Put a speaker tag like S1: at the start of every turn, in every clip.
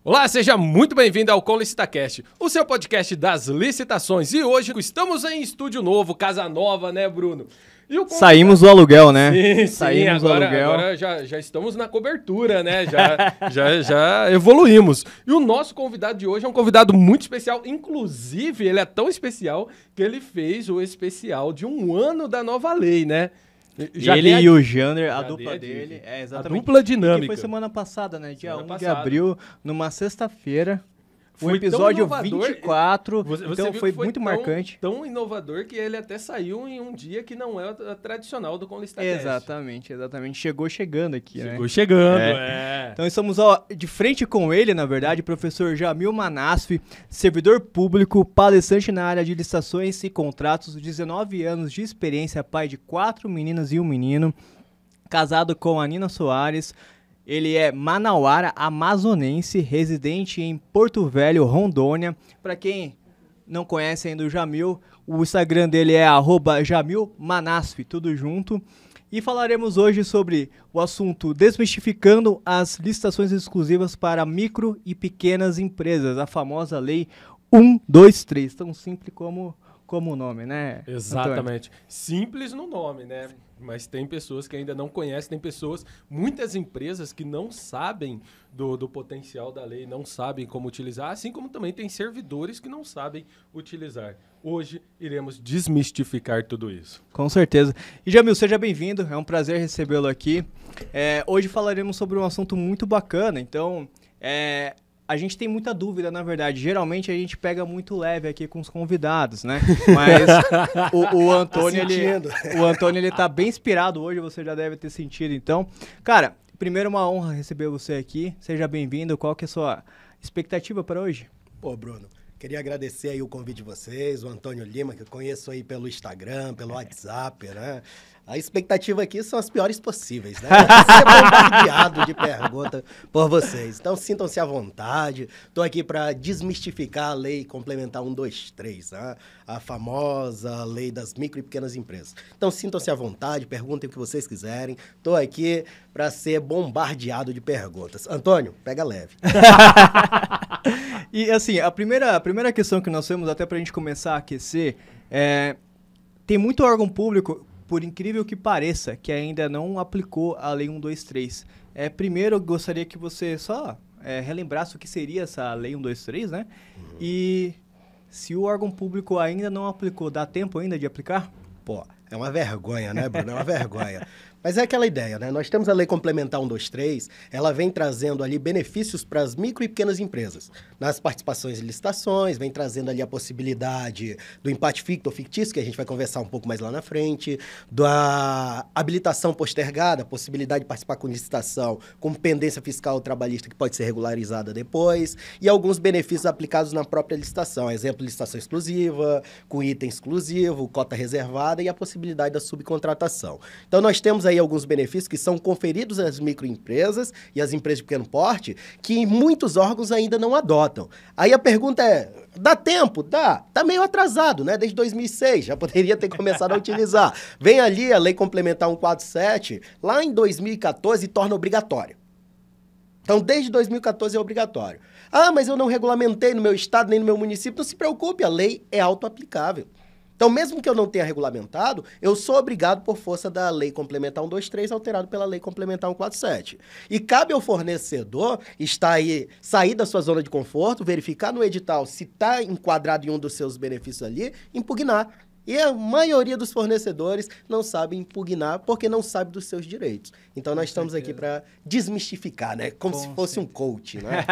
S1: Olá, seja muito bem-vindo ao ConLicitaCast, o seu podcast das licitações. E hoje estamos em estúdio novo, casa nova, né, Bruno?
S2: Saímos do aluguel, né?
S1: Sim,
S2: Saímos
S1: agora,
S2: do aluguel.
S1: Agora já estamos na cobertura, né? Já evoluímos. E o nosso convidado de hoje é um convidado muito especial. Inclusive, ele é tão especial que ele fez o especial de 1 ano da nova lei, né?
S2: Ele e o Jander, a dupla dele. É, exatamente.
S1: A dupla dinâmica.
S2: E que foi semana passada, né? Dia 1 de
S1: passada.
S2: abril, numa sexta-feira. O
S1: Foi
S2: episódio
S1: tão inovador,
S2: 24,
S1: você
S2: então
S1: viu
S2: foi
S1: que
S2: muito marcante.
S1: Tão inovador que ele até saiu em um dia que não é o tradicional do ConLicitaCast.
S2: Exatamente. Chegou chegando aqui, né?
S1: Chegou chegando, é.
S2: Então estamos de frente com ele, na verdade, professor Jamil Manasfi, servidor público, palestrante na área de licitações e contratos, 19 anos de experiência, pai de 4 meninas e 1 menino, casado com a Nina Soares. Ele é manauara amazonense, residente em Porto Velho, Rondônia. Para quem não conhece ainda o Jamil, o Instagram dele é @jamilmanasfi, tudo junto. E falaremos hoje sobre o assunto desmistificando as licitações exclusivas para micro e pequenas empresas, a famosa lei 123, tão simples como o nome, né?
S1: Exatamente. Antônio? Simples no nome, né? Mas tem pessoas que ainda não conhecem, muitas empresas que não sabem do potencial da lei, não sabem como utilizar, assim como também tem servidores que não sabem utilizar. Hoje iremos desmistificar tudo isso.
S2: Com certeza. E Jamil, seja bem-vindo, é um prazer recebê-lo aqui. Hoje falaremos sobre um assunto muito bacana, então... A gente tem muita dúvida, na verdade. Geralmente a gente pega muito leve aqui com os convidados, né? Mas o Antônio, ele tá bem inspirado hoje, você já deve ter sentido. Então, cara, primeiro uma honra receber você aqui. Seja bem-vindo. Qual que é a sua expectativa para hoje?
S3: Pô, Bruno, queria agradecer aí o convite de vocês, o Antônio Lima, que eu conheço aí pelo Instagram, pelo WhatsApp, né? A expectativa aqui são as piores possíveis, né? Ser bombardeado de perguntas por vocês. Então, sintam-se à vontade. Estou aqui para desmistificar a Lei Complementar 123, né? A famosa lei das micro e pequenas empresas. Então, sintam-se à vontade, perguntem o que vocês quiserem. Estou aqui para ser bombardeado de perguntas. Antônio, pega leve.
S2: E, assim, a primeira questão que nós temos, até para a gente começar a aquecer, tem muito órgão público, por incrível que pareça, que ainda não aplicou a Lei 123. Primeiro, eu gostaria que você só relembrasse o que seria essa Lei 123, né? Uhum. E se o órgão público ainda não aplicou, dá tempo ainda de aplicar?
S3: Pô, é uma vergonha, né, Bruno? É uma vergonha. Mas é aquela ideia, né? Nós temos a Lei Complementar 123, ela vem trazendo ali benefícios para as micro e pequenas empresas. Nas participações e licitações, vem trazendo ali a possibilidade do empate ficto ou fictício, que a gente vai conversar um pouco mais lá na frente, da habilitação postergada, a possibilidade de participar com licitação com pendência fiscal ou trabalhista que pode ser regularizada depois, e alguns benefícios aplicados na própria licitação. Exemplo, licitação exclusiva, com item exclusivo, cota reservada e a possibilidade da subcontratação. Então, nós temos aí alguns benefícios que são conferidos às microempresas e às empresas de pequeno porte que muitos órgãos ainda não adotam. Aí a pergunta é, dá tempo? Dá. Tá meio atrasado, né? Desde 2006, já poderia ter começado a utilizar. Vem ali a Lei Complementar 147, lá em 2014 torna obrigatório. Então, desde 2014 é obrigatório. Ah, mas eu não regulamentei no meu estado nem no meu município. Não se preocupe, a lei é auto-aplicável. Então, mesmo que eu não tenha regulamentado, eu sou obrigado por força da Lei Complementar 123, alterado pela Lei Complementar 147. E cabe ao fornecedor sair da sua zona de conforto, verificar no edital se está enquadrado em um dos seus benefícios ali, impugnar. E a maioria dos fornecedores não sabe impugnar porque não sabe dos seus direitos. Então, nós estamos aqui para desmistificar, né? Como se fosse um coach, né?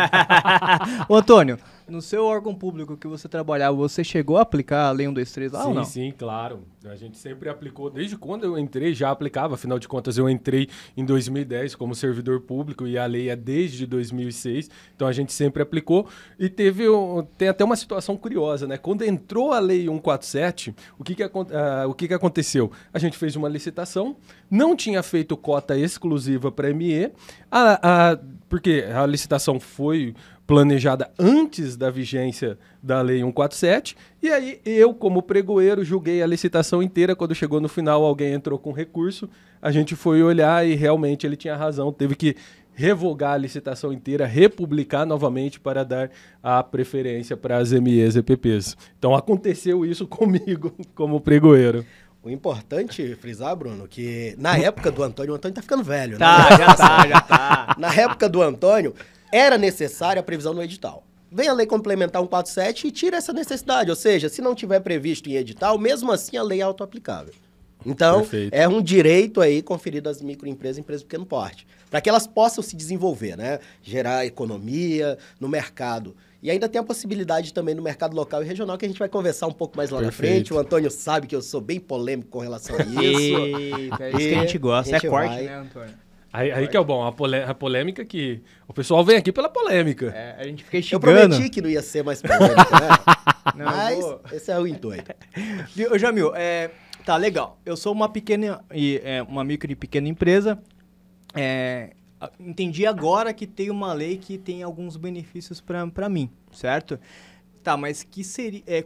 S2: Ô, Antônio, no seu órgão público que você trabalhava, você chegou a aplicar a Lei 123 lá ou não?
S1: Sim, claro. A gente sempre aplicou, desde quando eu entrei já aplicava, afinal de contas eu entrei em 2010 como servidor público e a lei é desde 2006, então a gente sempre aplicou e tem até uma situação curiosa, né? Quando entrou a Lei 147, o que aconteceu? A gente fez uma licitação, não tinha feito cota exclusiva para ME, porque a licitação foi planejada antes da vigência da Lei 147, e aí eu, como pregoeiro, julguei a licitação inteira. Quando chegou no final, alguém entrou com recurso, a gente foi olhar e realmente ele tinha razão, teve que revogar a licitação inteira, republicar novamente para dar a preferência para as MEs e EPPs. Então aconteceu isso comigo como pregoeiro.
S3: O importante frisar, Bruno, que na época do Antônio, o Antônio tá ficando velho, né?
S2: Tá, já tá.
S3: Na época do Antônio, era necessária a previsão no edital. Vem a lei complementar 147 e tira essa necessidade. Ou seja, se não tiver previsto em edital, mesmo assim a lei é auto-aplicável. Então,
S1: Perfeito.
S3: é um direito aí conferido às microempresas e empresas de pequeno porte, para que elas possam se desenvolver, né? Gerar economia no mercado. E ainda tem a possibilidade também no mercado local e regional, que a gente vai conversar um pouco mais lá na frente. O Antônio sabe que eu sou bem polêmico com relação a isso.
S2: Eita, é isso que a gente gosta.
S3: a gente
S2: É corte,
S3: vai.
S2: né, Antônio?
S1: Aí que é o bom, a polêmica que o pessoal vem aqui pela polêmica.
S2: É, a gente fica
S3: Eu
S2: xingando.
S3: prometi que não ia ser mais polêmico, né?
S2: Não,
S3: Mas
S2: eu vou-
S3: esse é o intuito.
S2: Ô, Jamil, tá legal. Eu sou uma micro e pequena empresa. Entendi agora que tem uma lei que tem alguns benefícios pra mim, certo? Tá, mas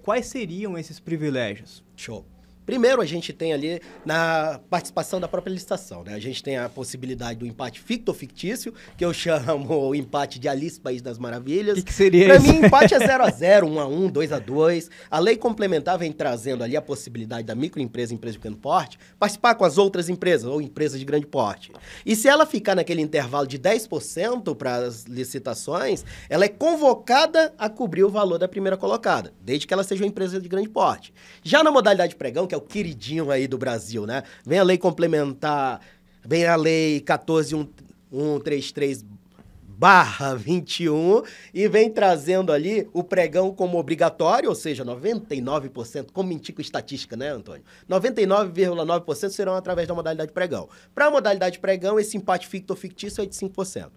S2: quais seriam esses privilégios?
S3: Show. Primeiro, a gente tem ali na participação da própria licitação, né? A gente tem a possibilidade do empate ficto-fictício, que eu chamo o empate de Alice País das Maravilhas.
S2: O que seria
S3: Pra
S2: isso?
S3: mim, empate é 0-0, 1-1, 2-2. A lei complementar vem trazendo ali a possibilidade da microempresa, empresa de pequeno porte, participar com as outras empresas ou empresas de grande porte. E se ela ficar naquele intervalo de 10% para as licitações, ela é convocada a cobrir o valor da primeira colocada, desde que ela seja uma empresa de grande porte. Já na modalidade pregão, que é o queridinho aí do Brasil, né? Vem a lei complementar, vem a lei 14.133/21 e vem trazendo ali o pregão como obrigatório, ou seja, 99%, como mentir com estatística, né, Antônio? 99,9% serão através da modalidade pregão. Para a modalidade pregão, esse empate ficto-fictício é de 5%.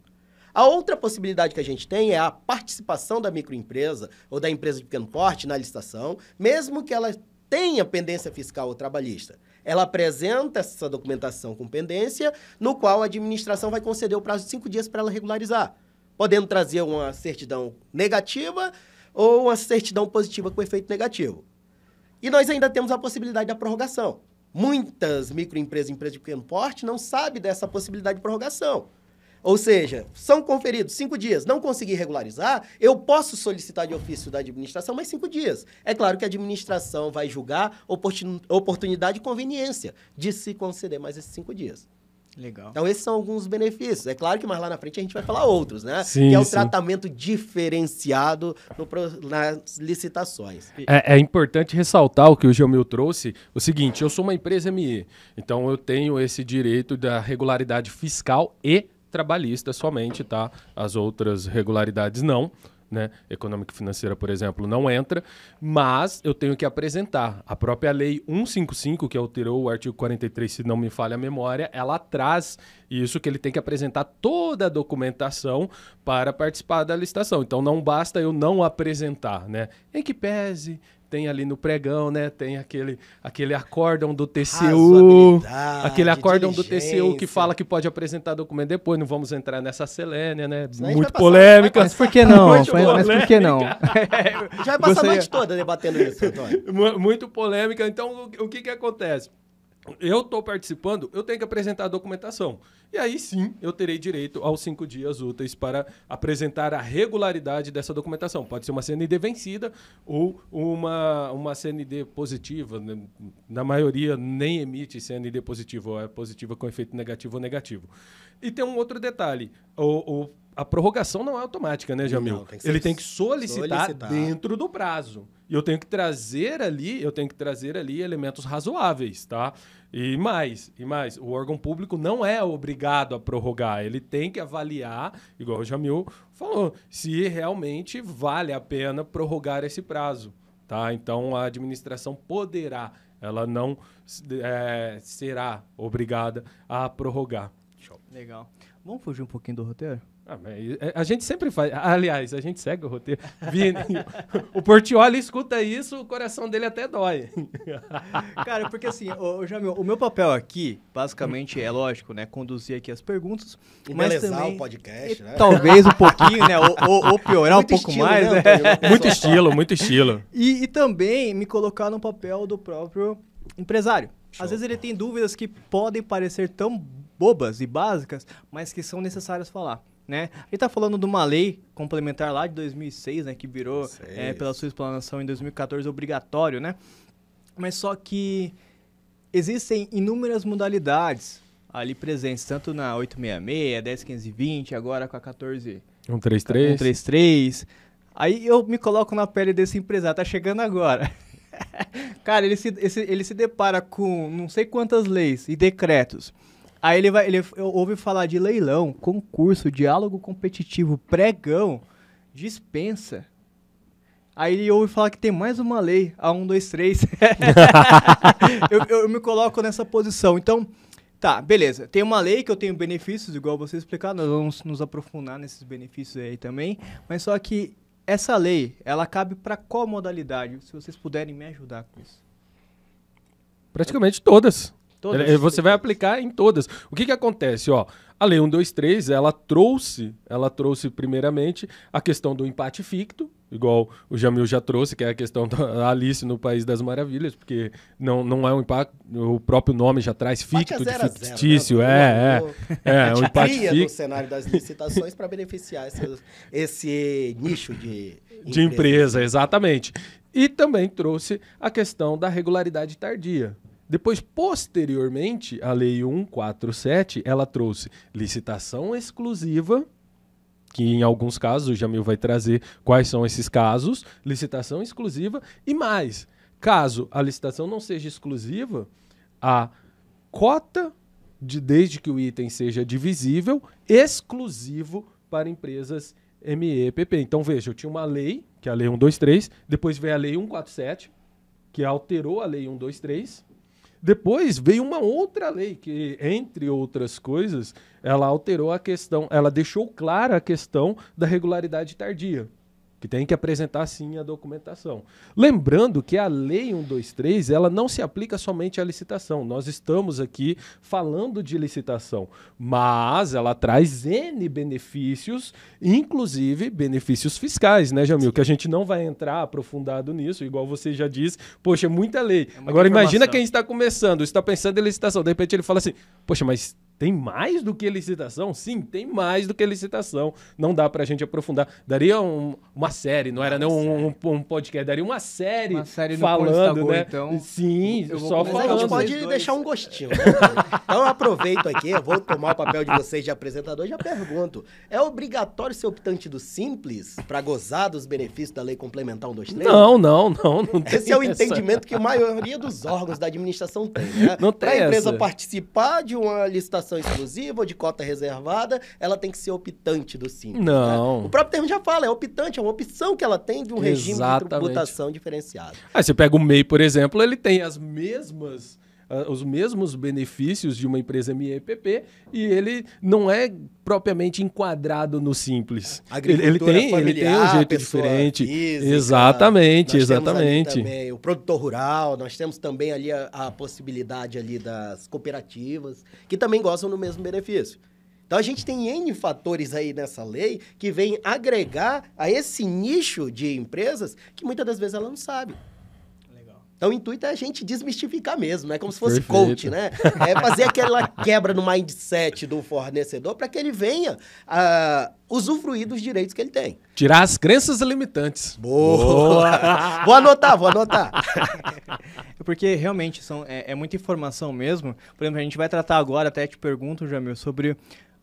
S3: A outra possibilidade que a gente tem é a participação da microempresa ou da empresa de pequeno porte na licitação, mesmo que ela tenha pendência fiscal ou trabalhista. Ela apresenta essa documentação com pendência, no qual a administração vai conceder o prazo de 5 dias para ela regularizar, podendo trazer uma certidão negativa ou uma certidão positiva com efeito negativo. E nós ainda temos a possibilidade da prorrogação. Muitas microempresas e empresas de pequeno porte não sabem dessa possibilidade de prorrogação. Ou seja, são conferidos 5 dias, não consegui regularizar, eu posso solicitar de ofício da administração mais 5 dias. É claro que a administração vai julgar oportunidade e conveniência de se conceder mais esses 5 dias.
S2: Legal.
S3: Então, esses são alguns benefícios. É claro que mais lá na frente a gente vai falar outros, né?
S1: Sim,
S3: que é o
S1: sim.
S3: tratamento diferenciado nas licitações.
S1: É importante ressaltar o que o Jamil trouxe, o seguinte, eu sou uma empresa ME, então eu tenho esse direito da regularidade fiscal e trabalhista somente, tá? As outras regularidades não, né? Econômica e financeira, por exemplo, não entra, mas eu tenho que apresentar. A própria lei 155, que alterou o artigo 43, se não me falha a memória, ela traz isso, que ele tem que apresentar toda a documentação para participar da licitação. Então não basta eu não apresentar, né? Em que pese tem ali no pregão, né? Tem aquele acórdão do TCU, aquele acórdão do TCU que fala que pode apresentar documento depois. Não vamos entrar nessa selênia, né?
S3: Senão a gente
S1: Muito
S3: vai
S1: polêmica.
S2: Mas por que não?
S1: Muito
S2: Mas por que não?
S3: Já vai passar a
S2: Gostaria-
S3: noite toda debatendo isso, Antônio.
S1: Muito polêmica. Então, o que acontece? Eu estou participando, eu tenho que apresentar a documentação. E aí sim, eu terei direito aos 5 dias úteis para apresentar a regularidade dessa documentação. Pode ser uma CND vencida ou uma CND positiva. Né? Na maioria, nem emite CND positiva, ou é positiva com efeito negativo ou negativo. E tem um outro detalhe. A prorrogação não é automática, né, Jamil?
S3: Não, tem que ser
S1: Ele tem que solicitar
S3: solicitar.
S1: dentro do prazo. E eu tenho que trazer ali elementos razoáveis, tá? E mais, o órgão público não é obrigado a prorrogar, ele tem que avaliar, igual o Jamil falou, se realmente vale a pena prorrogar esse prazo, tá? Então a administração poderá, ela não será obrigada a prorrogar.
S2: Legal. Vamos fugir um pouquinho do roteiro?
S1: Mas a gente sempre faz. Aliás, a gente segue o roteiro. Vini, o Portiolli escuta isso, o coração dele até dói.
S2: Cara, porque assim, Jamil, o meu papel aqui, basicamente, é lógico, né? Conduzir aqui as perguntas. Mas
S3: Embelezar
S2: também,
S3: o podcast, né?
S2: talvez um pouquinho, né? Ou piorar
S3: Muito
S2: um pouco
S3: estilo,
S2: mais,
S3: né,
S2: né?
S3: Antônio?
S1: Muito estilo, muito estilo.
S2: E também me colocar no papel do próprio empresário.
S3: Show.
S2: Às vezes ele tem dúvidas que podem parecer tão bobas e básicas, mas que são necessárias falar. né? A gente tá falando de uma lei complementar lá de 2006, né? Que virou, pela sua explanação em 2014, obrigatório, né? Mas só que existem inúmeras modalidades ali presentes, tanto na 866, 10520, agora com a
S1: 133.
S2: 133. Aí eu me coloco na pele desse empresário, tá chegando agora. Cara, ele se depara com não sei quantas leis e decretos. Aí ele ouve falar de leilão, concurso, diálogo competitivo, pregão, dispensa. Aí ele ouve falar que tem mais uma lei, a 123. eu me coloco nessa posição. Então, tá, beleza. Tem uma lei que eu tenho benefícios, igual você explicar, nós vamos nos aprofundar nesses benefícios aí também. Mas só que essa lei, ela cabe para qual modalidade? Se vocês puderem me ajudar com isso.
S1: Praticamente todas.
S2: Todas?
S1: Você vai aplicar em todas. O que acontece? Ó, a Lei 123, ela trouxe primeiramente a questão do empate ficto, igual o Jamil já trouxe, que é a questão da Alice no País das Maravilhas, porque não é um impacto, o próprio nome já traz ficto de fictício.
S3: Né?
S1: O empate
S3: cria no cenário das licitações para beneficiar esse nicho de
S1: empresa, exatamente. E também trouxe a questão da regularidade tardia. Depois, posteriormente, a Lei 147, ela trouxe licitação exclusiva, que em alguns casos, o Jamil vai trazer quais são esses casos, licitação exclusiva e mais. Caso a licitação não seja exclusiva, a cota, desde que o item seja divisível, exclusivo para empresas MEPP. Então, veja, eu tinha uma lei, que é a Lei 123, depois veio a Lei 147, que alterou a Lei 123, depois veio uma outra lei que, entre outras coisas, ela alterou a questão, ela deixou clara a questão da regularidade tardia, que tem que apresentar sim a documentação. Lembrando que a Lei 123, ela não se aplica somente à licitação. Nós estamos aqui falando de licitação, mas ela traz N benefícios, inclusive benefícios fiscais, né, Jamil? Que a gente não vai entrar aprofundado nisso, igual você já disse. Poxa, é muita lei. Agora imagina quem está começando, está pensando em licitação, de repente ele fala assim, poxa, mas tem mais do que licitação? Sim, tem mais do que licitação. Não dá pra gente aprofundar. Daria uma série, não era um podcast, daria uma série falando, né?
S2: Então,
S1: sim, só falando.
S3: Mas a gente pode deixar um gostinho, né? Então eu aproveito aqui, eu vou tomar o papel de vocês de apresentador e já pergunto. É obrigatório ser optante do Simples para gozar dos benefícios da Lei Complementar 123?
S1: Não tem.
S3: Esse é o entendimento que a maioria dos órgãos da administração tem, né?
S1: Não tem.
S3: Para a empresa participar de uma licitação exclusiva ou de cota reservada, ela tem que ser optante do Simples.
S1: Não.
S3: Né? O próprio termo já fala, é optante, é uma opção que ela tem de um regime de tributação diferenciado.
S1: Aí você pega o MEI, por exemplo, ele tem os mesmos benefícios de uma empresa MEPP e ele não é propriamente enquadrado no Simples. Ele tem um jeito diferente.
S3: Física,
S1: exatamente.
S3: Temos ali também o produtor rural, nós temos também ali a possibilidade ali das cooperativas, que também gozam do mesmo benefício. Então a gente tem N fatores aí nessa lei que vem agregar a esse nicho de empresas que muitas das vezes ela não sabe. Então, o intuito é a gente desmistificar mesmo, né? Como se fosse coach, né? É fazer aquela quebra no mindset do fornecedor para que ele venha usufruir dos direitos que ele tem.
S1: Tirar as crenças limitantes.
S3: Boa! Vou anotar.
S2: Porque realmente é muita informação mesmo. Por exemplo, a gente vai tratar agora, até te pergunto, Jamil, sobre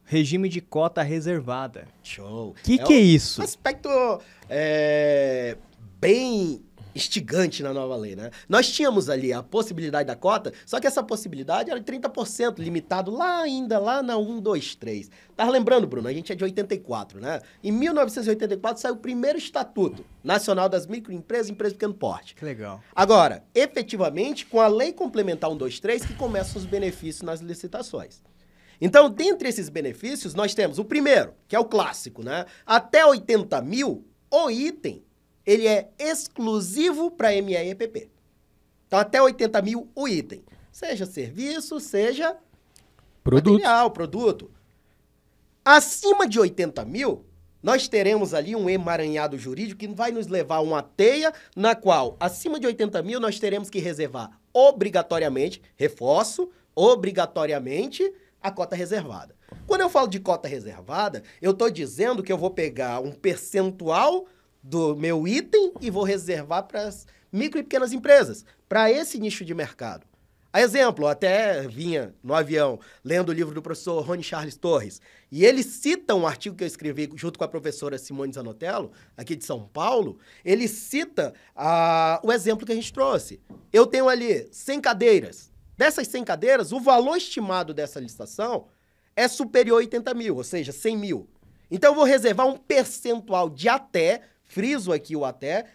S2: regime de cota reservada.
S3: Show!
S2: O que é isso?
S3: Um aspecto bem instigante na nova lei, né? Nós tínhamos ali a possibilidade da cota, só que essa possibilidade era de 30%, limitado lá na 123. Tava lembrando, Bruno, a gente é de 84, né? Em 1984 saiu o primeiro Estatuto Nacional das Microempresas e Empresas de Pequeno Porte.
S2: Que legal.
S3: Agora, efetivamente, com a Lei Complementar 123 que começam os benefícios nas licitações. Então, dentre esses benefícios, nós temos o primeiro, que é o clássico, né? Até 80 mil, o item ele é exclusivo para MEPP. Então, até 80 mil o item. Seja serviço, seja material, produto. Acima de 80 mil, nós teremos ali um emaranhado jurídico que vai nos levar a uma teia na qual, acima de 80 mil, nós teremos que reservar obrigatoriamente, reforço, obrigatoriamente, a cota reservada. Quando eu falo de cota reservada, eu estou dizendo que eu vou pegar um percentual do meu item e vou reservar para as micro e pequenas empresas, para esse nicho de mercado. A exemplo, eu até vinha no avião lendo o livro do professor Rony Charles Torres, e ele cita um artigo que eu escrevi junto com a professora Simone Zanotello, aqui de São Paulo, ele cita o exemplo que a gente trouxe. Eu tenho ali 100 cadeiras. Dessas 100 cadeiras, o valor estimado dessa licitação é superior a 80 mil, ou seja, 100 mil. Então, eu vou reservar um percentual de até, friso aqui o até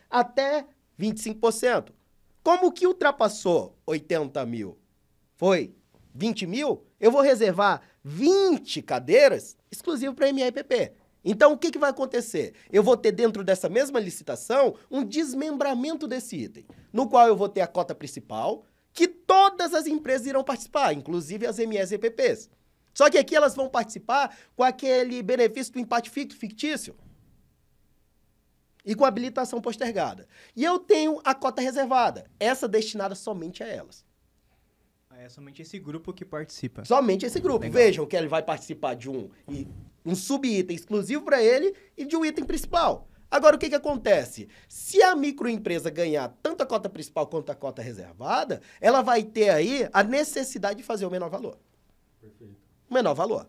S3: 25%. Como que ultrapassou 80 mil? Foi 20 mil? Eu vou reservar 20 cadeiras exclusivo para MEPP. Então, o que vai acontecer? Eu vou ter dentro dessa mesma licitação um desmembramento desse item, no qual eu vou ter a cota principal, que todas as empresas irão participar, inclusive as MEs e EPPs. Só que aqui elas vão participar com aquele benefício do empate fictício e com habilitação postergada. E eu tenho a cota reservada, essa destinada somente a elas.
S2: É somente esse grupo que participa.
S3: Somente esse grupo.
S2: Legal.
S3: Vejam que ele vai participar de um sub-item exclusivo para ele e de um item principal. Agora, o que acontece? Se a microempresa ganhar tanto a cota principal quanto a cota reservada, ela vai ter aí a necessidade de fazer o menor valor.
S1: Perfeito.
S3: O menor valor.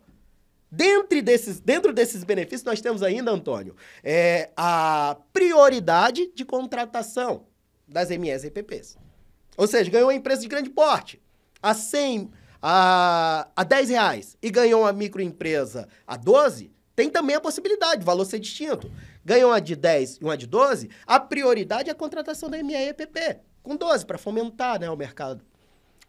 S3: Dentro desses benefícios, nós temos ainda, Antônio, a prioridade de contratação das MEs e EPPs. Ou seja, ganhou uma empresa de grande porte a 100, a 10 reais e ganhou uma microempresa a 12, tem também a possibilidade, o valor ser distinto. Ganhou uma de 10 e uma de 12, a prioridade é a contratação da MEI e EPP, com 12, para fomentar, né, o mercado.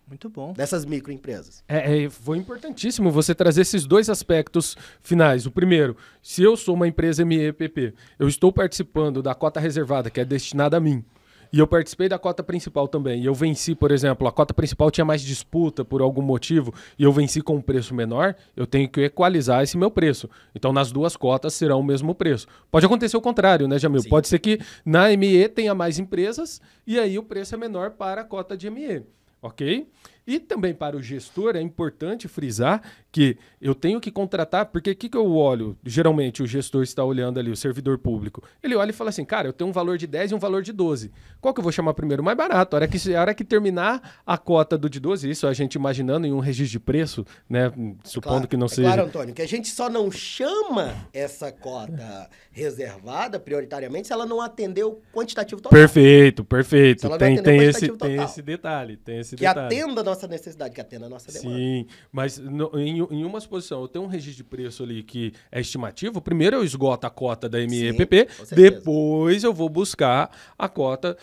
S2: Muito bom.
S3: Dessas microempresas.
S1: Foi importantíssimo você trazer esses dois aspectos finais. O primeiro, se eu sou uma empresa MEPP, eu estou participando da cota reservada, que é destinada a mim, e eu participei da cota principal também, e eu venci, por exemplo, a cota principal tinha mais disputa por algum motivo, e eu venci com um preço menor, eu tenho que equalizar esse meu preço. Então, nas duas cotas será o mesmo preço. Pode acontecer o contrário, né, Jamil? Sim. Pode ser que na ME tenha mais empresas, e aí o preço é menor para a cota de ME. Ok? E também para o gestor é importante frisar que eu tenho que contratar, porque o que eu olho? Geralmente o gestor está olhando ali, o servidor público. Ele olha e fala assim, cara, eu tenho um valor de 10 e um valor de 12. Qual que eu vou chamar primeiro? O mais barato. A hora que terminar a cota do de 12, isso a gente imaginando em um registro de preço, né? Supondo que não seja...
S3: Claro, Antônio, que a gente só não chama essa cota reservada prioritariamente se ela não atender o quantitativo total.
S1: Perfeito. Tem esse detalhe.
S3: Que atenda a nossa necessidade, que atenda a nossa demanda.
S1: Sim, mas em uma exposição, eu tenho um registro de preço ali que é estimativo, primeiro eu esgoto a cota da MEPP, depois eu vou buscar a cota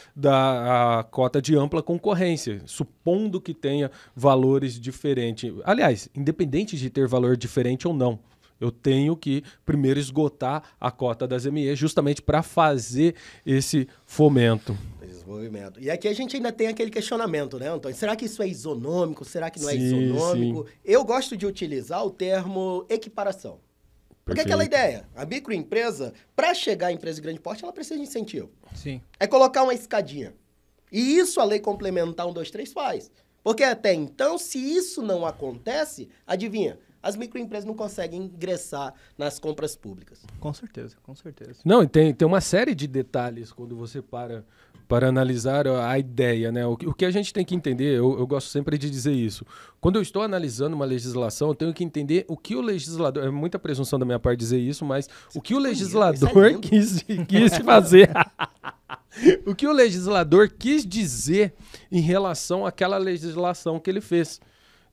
S1: de ampla concorrência, supondo que tenha valores diferentes. Aliás, independente de ter valor diferente ou não, eu tenho que primeiro esgotar a cota das ME justamente para fazer esse fomento.
S3: Desenvolvimento. E aqui a gente ainda tem aquele questionamento, né, Antônio? Será que isso é isonômico? Será que não é isonômico? Sim. Eu gosto de utilizar o termo equiparação. Porque é aquela ideia, a microempresa, para chegar à empresa de grande porte, ela precisa de incentivo.
S2: Sim.
S3: É colocar uma escadinha. E isso a lei complementar 123 faz. Porque até então, se isso não acontece, adivinha? As microempresas não conseguem ingressar nas compras públicas.
S2: Com certeza, com certeza.
S1: Não, e tem uma série de detalhes quando você para analisar a ideia, né? O que a gente tem que entender, eu gosto sempre de dizer isso. Quando eu estou analisando uma legislação, eu tenho que entender o que o legislador... É muita presunção da minha parte dizer isso, mas o que o legislador quis fazer... O que o legislador quis dizer em relação àquela legislação que ele fez.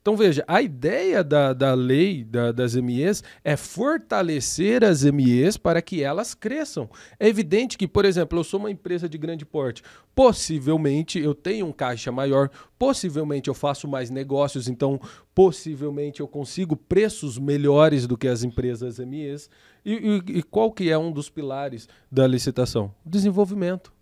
S1: Então, veja, a ideia da lei das MEs é fortalecer as MEs para que elas cresçam. É evidente que, por exemplo, eu sou uma empresa de grande porte. Possivelmente eu tenho um caixa maior, possivelmente eu faço mais negócios, então possivelmente eu consigo preços melhores do que as empresas MEs. E qual que é um dos pilares da licitação? Desenvolvimento.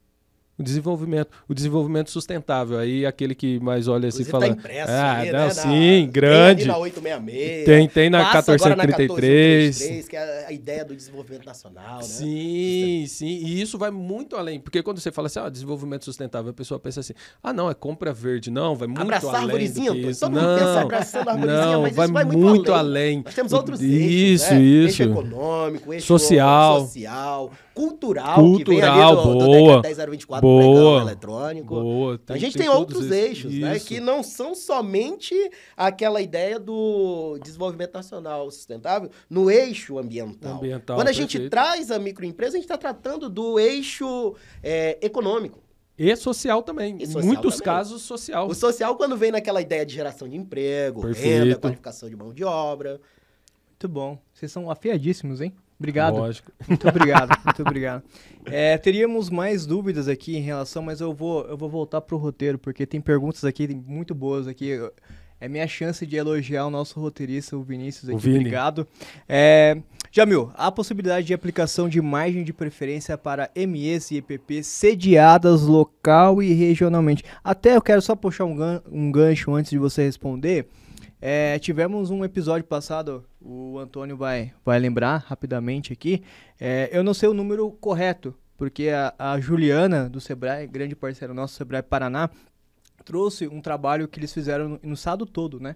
S1: O desenvolvimento sustentável. Aí aquele que mais olha assim e fala...
S3: Tá impresso ali,
S1: não,
S3: né?
S1: sim, grande.
S3: Tem ali na 866.
S1: Tem na
S3: Passa agora na
S1: 1433.
S3: 1433, que é a ideia do desenvolvimento nacional, né?
S1: Sim, sim. E isso vai muito além. Porque quando você fala assim, desenvolvimento sustentável, a pessoa pensa assim, não, é compra verde. Não, vai muito
S3: abraçar
S1: além
S3: arvorezinha,
S1: do que isso.
S3: todo mundo pensa abraçando a arvorezinha,
S1: não,
S3: mas
S1: vai
S3: isso vai
S1: muito além.
S3: Nós temos outros eixos, né?
S1: Isso.
S3: Eixo econômico, eixo
S1: social,
S3: cultural, que vem ali do
S1: boa,
S3: decreto 10024 pregão eletrônico.
S1: Boa,
S3: a gente tem outros eixos, né? Que não são somente aquela ideia do desenvolvimento nacional sustentável no eixo ambiental. Quando a gente traz a microempresa, a gente está tratando do eixo econômico.
S1: E social também. Em muitos casos, social.
S3: O social, quando vem naquela ideia de geração de emprego, renda, qualificação de mão de obra.
S2: Muito bom. Vocês são afiadíssimos, hein? Obrigado.
S1: Lógico.
S2: Muito obrigado, muito obrigado. Teríamos mais dúvidas aqui em relação, mas eu vou voltar pro roteiro, porque tem perguntas aqui muito boas aqui. É minha chance de elogiar o nosso roteirista, o Vinícius aqui. Obrigado. Jamil, há possibilidade de aplicação de margem de preferência para MEs e EPP sediadas local e regionalmente. Até eu quero só puxar um gancho antes de você responder. Tivemos um episódio passado, o Antônio vai lembrar rapidamente aqui. Eu não sei o número correto, porque a Juliana do Sebrae, grande parceira nosso, Sebrae Paraná, trouxe um trabalho que eles fizeram no estado todo, né?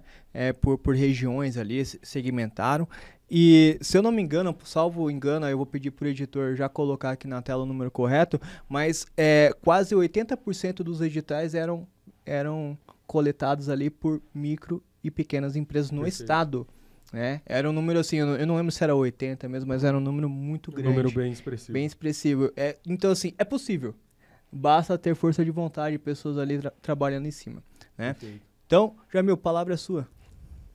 S2: Por regiões ali, segmentaram. E, se eu não me engano, salvo engano, eu vou pedir para o editor já colocar aqui na tela o número correto, mas quase 80% dos editais eram coletados ali por micro e pequenas empresas no estado. Era um número assim, eu não lembro se era 80 mesmo, mas era um número muito grande.
S1: Um número bem expressivo.
S2: Bem expressivo. Então, assim, é possível. Basta ter força de vontade e pessoas ali trabalhando em cima, né? Então, Jamil, a palavra é sua.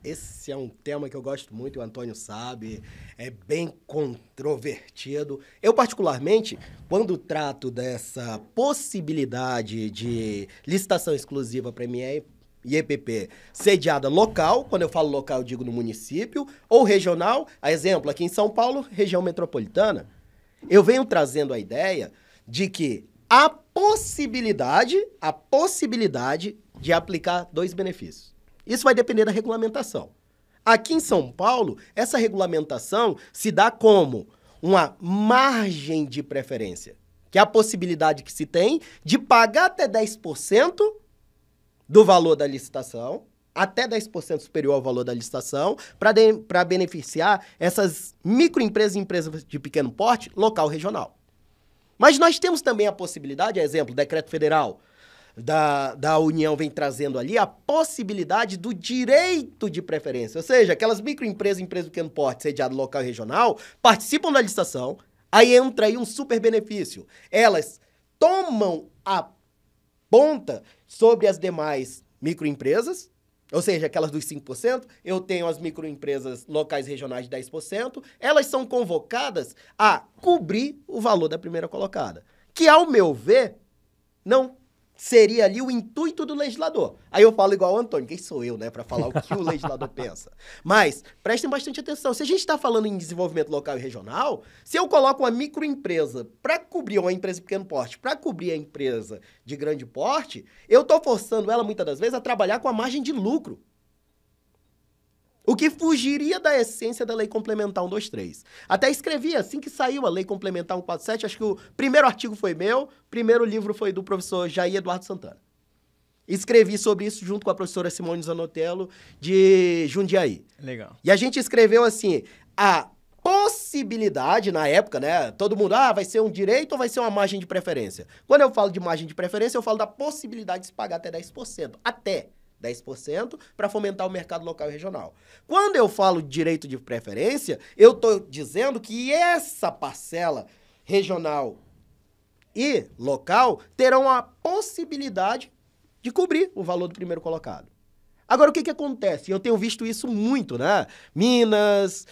S3: Esse é um tema que eu gosto muito, o Antônio sabe, é bem controvertido. Eu, particularmente, quando trato dessa possibilidade de licitação exclusiva para ME e EPP sediada local, quando eu falo local eu digo no município, ou regional, a exemplo, aqui em São Paulo, região metropolitana, eu venho trazendo a ideia de que a possibilidade de aplicar dois benefícios. Isso vai depender da regulamentação. Aqui em São Paulo, essa regulamentação se dá como uma margem de preferência, que é a possibilidade que se tem de pagar até 10% do valor da licitação, até 10% superior ao valor da licitação, para beneficiar essas microempresas e empresas de pequeno porte, local regional. Mas nós temos também a possibilidade, exemplo, decreto federal da União vem trazendo ali a possibilidade do direito de preferência. Ou seja, aquelas microempresas e empresas de pequeno porte, sediado local e regional, participam da licitação, aí entra aí um super benefício. Elas tomam a ponta sobre as demais microempresas, ou seja, aquelas dos 5%, eu tenho as microempresas locais e regionais de 10%, elas são convocadas a cobrir o valor da primeira colocada, que, ao meu ver, não seria ali o intuito do legislador. Aí eu falo igual o Antônio, quem sou eu, né, para falar o que o legislador pensa. Mas prestem bastante atenção, se a gente está falando em desenvolvimento local e regional, se eu coloco uma microempresa para cobrir uma empresa de pequeno porte, para cobrir a empresa de grande porte, eu estou forçando ela, muitas das vezes, a trabalhar com a margem de lucro. O que fugiria da essência da Lei Complementar 123. Até escrevi assim que saiu a Lei Complementar 147, acho que o primeiro artigo foi meu, o primeiro livro foi do professor Jair Eduardo Santana. Escrevi sobre isso junto com a professora Simone Zanotelo, de Jundiaí.
S2: Legal.
S3: E a gente escreveu assim, a possibilidade, na época, né, todo mundo, vai ser um direito ou vai ser uma margem de preferência? Quando eu falo de margem de preferência, eu falo da possibilidade de se pagar até 10%. Até 10% para fomentar o mercado local e regional. Quando eu falo de direito de preferência, eu estou dizendo que essa parcela regional e local terão a possibilidade de cobrir o valor do primeiro colocado. Agora, o que acontece? Eu tenho visto isso muito, né? Minas,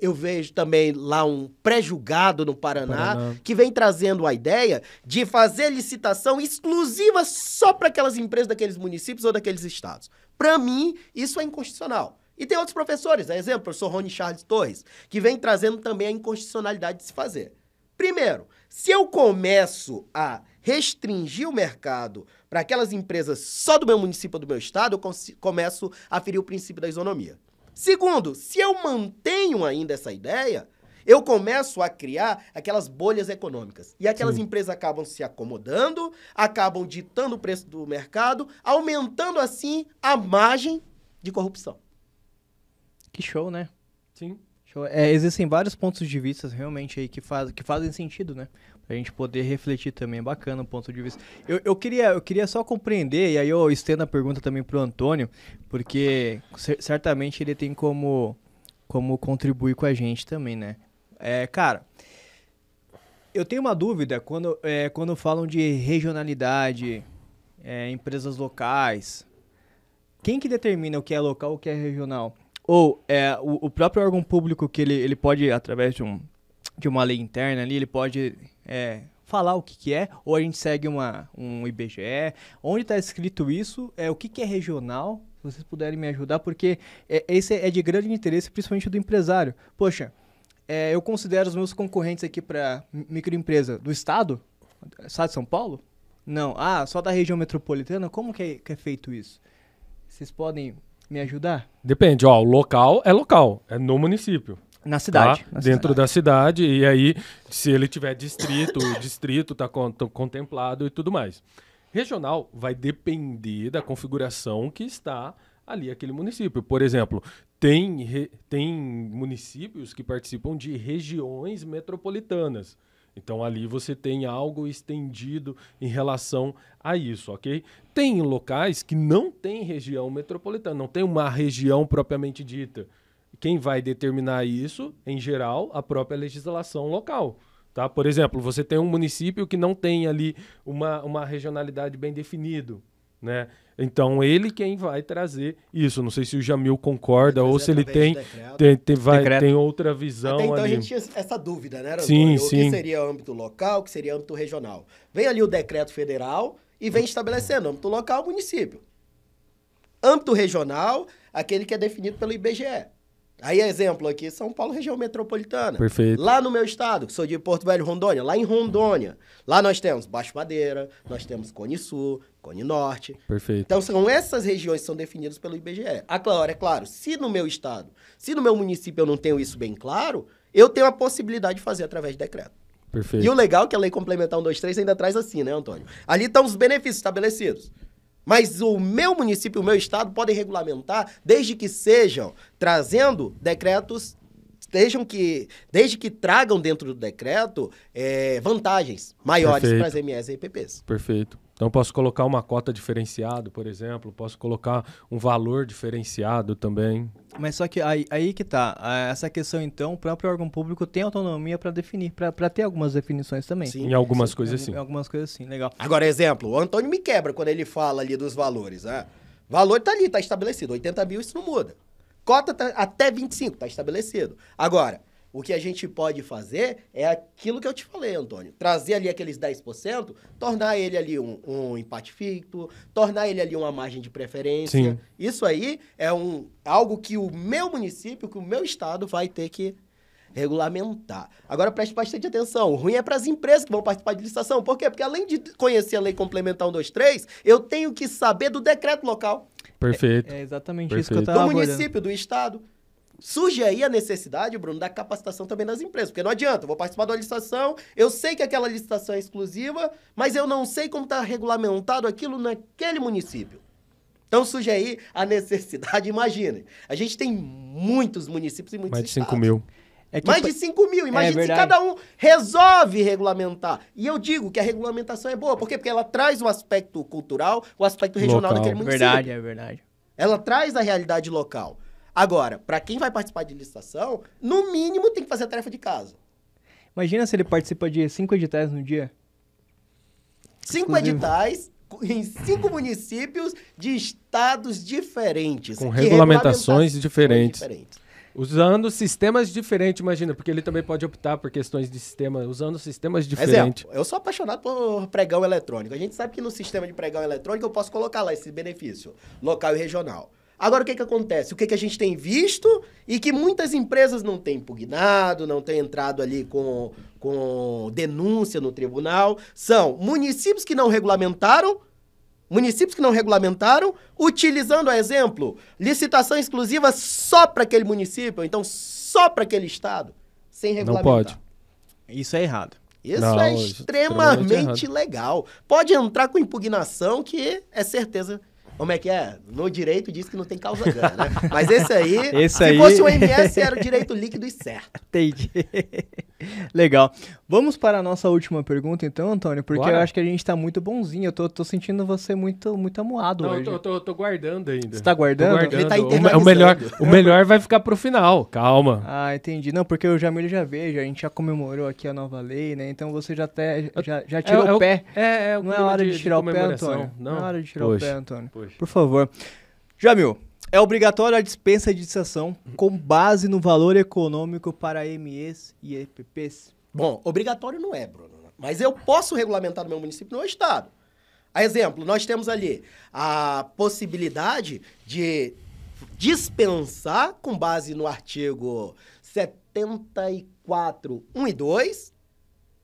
S3: eu vejo também lá um pré-julgado no Paraná, que vem trazendo a ideia de fazer licitação exclusiva só para aquelas empresas daqueles municípios ou daqueles estados. Para mim, isso é inconstitucional. E tem outros professores, exemplo, o professor Rony Charles Torres, que vem trazendo também a inconstitucionalidade de se fazer. Primeiro, se eu começo a restringir o mercado para aquelas empresas só do meu município ou do meu estado, eu começo a ferir o princípio da isonomia. Segundo, se eu mantenho ainda essa ideia, eu começo a criar aquelas bolhas econômicas. E aquelas empresas acabam se acomodando, acabam ditando o preço do mercado, aumentando assim a margem de corrupção.
S2: Que show, né?
S1: Sim.
S2: Show. Existem vários pontos de vista realmente aí que fazem sentido, né? Pra gente poder refletir também. É bacana o ponto de vista. Eu queria só compreender, e aí eu estendo a pergunta também pro Antônio, porque certamente ele tem como contribuir com a gente também, né? Cara, eu tenho uma dúvida quando falam de regionalidade, empresas locais. Quem que determina o que é local e o que é regional? Ou o próprio órgão público que ele pode, através de uma lei interna ali, ele pode falar o que é, ou a gente segue um IBGE. Onde está escrito isso? O que é regional? Se vocês puderem me ajudar, porque esse é de grande interesse, principalmente do empresário. Poxa, eu considero os meus concorrentes aqui para microempresa do estado de São Paulo? Não. Só da região metropolitana? Como que é feito isso? Vocês podem me ajudar?
S1: Depende, o local, é no município.
S2: Na cidade.
S1: Tá? Dentro da cidade, e aí, se ele tiver distrito, o distrito está contemplado e tudo mais. Regional vai depender da configuração que está ali aquele município. Por exemplo, tem municípios que participam de regiões metropolitanas. Então, ali você tem algo estendido em relação a isso, ok? Tem locais que não tem região metropolitana, não tem uma região propriamente dita. Quem vai determinar isso, em geral, a própria legislação local. Tá? Por exemplo, você tem um município que não tem ali uma regionalidade bem definida, né? Então, ele quem vai trazer isso. Não sei se o Jamil concorda ou se ele tem outra visão.
S3: Até então
S1: ali.
S3: A gente tinha essa dúvida, né, Antônio?
S1: Sim,
S3: o
S1: sim.
S3: que seria âmbito local, o que seria âmbito regional. Vem ali o decreto federal e vem estabelecendo âmbito local, município. Âmbito regional, aquele que é definido pelo IBGE. Aí, exemplo aqui, São Paulo, região metropolitana.
S1: Perfeito.
S3: Lá no meu estado, que sou de Porto Velho, Rondônia, lá em Rondônia, lá nós temos Baixo Madeira, nós temos Cone Sul, Cone Norte.
S1: Perfeito.
S3: Então, são essas regiões que são definidas pelo IBGE. Agora, é claro, se no meu estado, se no meu município eu não tenho isso bem claro, eu tenho a possibilidade de fazer através de decreto.
S1: Perfeito.
S3: E o legal é que a Lei Complementar 123 ainda traz assim, né, Antônio? Ali estão os benefícios estabelecidos. Mas o meu município, o meu estado podem regulamentar desde que sejam trazendo decretos, desde que tragam dentro do decreto vantagens maiores para as MEs e EPPs.
S1: Perfeito. Então, posso colocar uma cota diferenciada, por exemplo, posso colocar um valor diferenciado também.
S2: Mas só que aí que tá, essa questão então, o próprio órgão público tem autonomia para definir, para ter algumas definições também.
S1: Sim, em algumas coisas sim.
S2: Em algumas coisas sim, legal.
S3: Agora, exemplo, o Antônio me quebra quando ele fala ali dos valores, né? Valor tá ali, tá estabelecido, 80 mil isso não muda. Cota tá até 25, tá estabelecido. Agora, o que a gente pode fazer é aquilo que eu te falei, Antônio. Trazer ali aqueles 10%, tornar ele ali um empate ficto, tornar ele ali uma margem de preferência.
S1: Sim.
S3: Isso aí é algo que o meu município, que o meu estado vai ter que regulamentar. Agora, preste bastante atenção. O ruim é para as empresas que vão participar de licitação. Por quê? Porque além de conhecer a Lei Complementar 123, eu tenho que saber do decreto local.
S1: Perfeito.
S2: É exatamente
S1: Perfeito.
S2: isso que eu estava
S3: Do
S2: abordando.
S3: município, do estado. Surge aí a necessidade, Bruno, da capacitação também das empresas. Porque não adianta, eu vou participar de uma licitação, eu sei que aquela licitação é exclusiva, mas eu não sei como está regulamentado aquilo naquele município. Então surge aí a necessidade, imaginem. A gente tem muitos municípios e muitos
S1: Mais de
S3: estados.
S1: 5 mil.
S3: Mais de 5 mil. Imagina se
S2: verdade.
S3: cada um resolve regulamentar. E eu digo que a regulamentação é boa. Por quê? Porque ela traz o aspecto cultural, o aspecto regional
S1: Local.
S3: daquele município.
S2: É verdade.
S3: Ela traz a realidade local. Agora, para quem vai participar de licitação, no mínimo tem que fazer a tarefa de casa.
S2: Imagina se ele participa de 5 editais no dia.
S3: 5 editais em 5 municípios de estados diferentes.
S1: Com
S3: que
S1: regulamentações diferentes.
S3: diferentes.
S1: Usando sistemas diferentes, imagina, porque ele também pode optar por questões de sistema, usando sistemas diferentes.
S3: Exemplo, eu sou apaixonado por pregão eletrônico. A gente sabe que no sistema de pregão eletrônico eu posso colocar lá esse benefício local e regional. Agora, o que acontece? O que a gente tem visto e que muitas empresas não têm impugnado, não têm entrado ali com denúncia no tribunal, são municípios que não regulamentaram, utilizando, a exemplo, licitação exclusiva só para aquele município, ou então só para aquele estado, sem regulamentar.
S1: Não pode.
S2: Isso é errado.
S3: Isso
S1: Não,
S3: é
S1: extremamente
S3: extremamente legal. Pode entrar com impugnação, que é certeza. Como é que é? No direito diz que não tem causa ganha, né? Mas esse aí, fosse o MS, era o direito líquido e certo.
S2: Entendi. Legal. Vamos para a nossa última pergunta, então, Antônio, porque
S1: Bora.
S2: eu acho que a gente tá muito bonzinho. Eu tô sentindo você muito amuado
S1: Não,
S2: hoje.
S1: eu tô guardando ainda.
S2: Você tá guardando?
S1: Tô guardando.
S3: Ele tá internalizando.
S1: O melhor vai ficar pro final, calma.
S2: Ah, entendi. Não, porque o Jamil já veio, a gente já comemorou aqui a nova lei, né? Então você já tirou o pé.
S1: Não
S2: Não é hora de tirar o pé, Antônio. Não é hora de tirar o pé, Antônio.
S1: Poxa.
S2: Por favor. Jamil, é obrigatória a dispensa de licitação com base no valor econômico para MEs e EPPs?
S3: Bom, obrigatório não é, Bruno. Mas eu posso regulamentar no meu município, no meu estado. A exemplo, nós temos ali a possibilidade de dispensar com base no artigo 74, 1 e 2,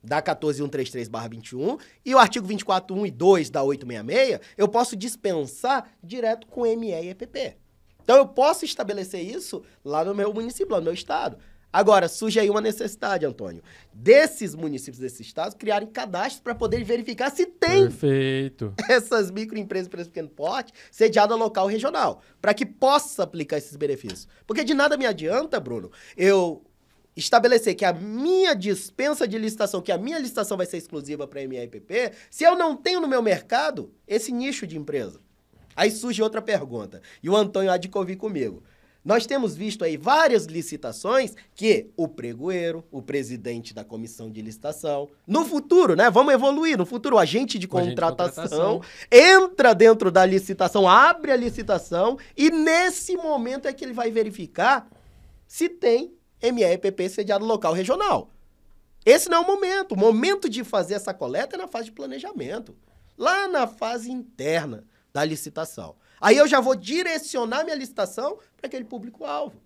S3: da 14133/21, e o artigo 24, 1 e 2 da 866, eu posso dispensar direto com ME e EPP. Então, eu posso estabelecer isso lá no meu município, lá no meu estado. Agora, surge aí uma necessidade, Antônio, desses municípios, desses estados, criarem cadastros para poder verificar se tem
S1: Perfeito.
S3: essas microempresas, empresas de pequeno porte, sediada local regional, para que possa aplicar esses benefícios. Porque de nada me adianta, Bruno, eu estabelecer que a minha dispensa de licitação, que a minha licitação vai ser exclusiva para ME e EPP, se eu não tenho no meu mercado esse nicho de empresa. Aí surge outra pergunta, e o Antônio há de convir comigo. Nós temos visto aí várias licitações que o pregoeiro, o presidente da comissão de licitação, no futuro, né? Vamos evoluir. No futuro, o agente de contratação entra dentro da licitação, abre a licitação e nesse momento é que ele vai verificar se tem ME/EPP sediado local regional. Esse não é o momento. O momento de fazer essa coleta é na fase de planejamento, lá na fase interna da licitação. Aí eu já vou direcionar minha licitação para aquele público-alvo.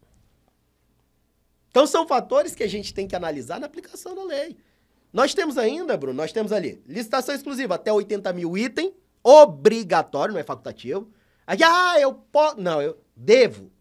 S3: Então, são fatores que a gente tem que analisar na aplicação da lei. Nós temos ainda, Bruno, nós temos ali licitação exclusiva até 80 mil item, obrigatório, não é facultativo. Aí, eu posso... Não, eu devo.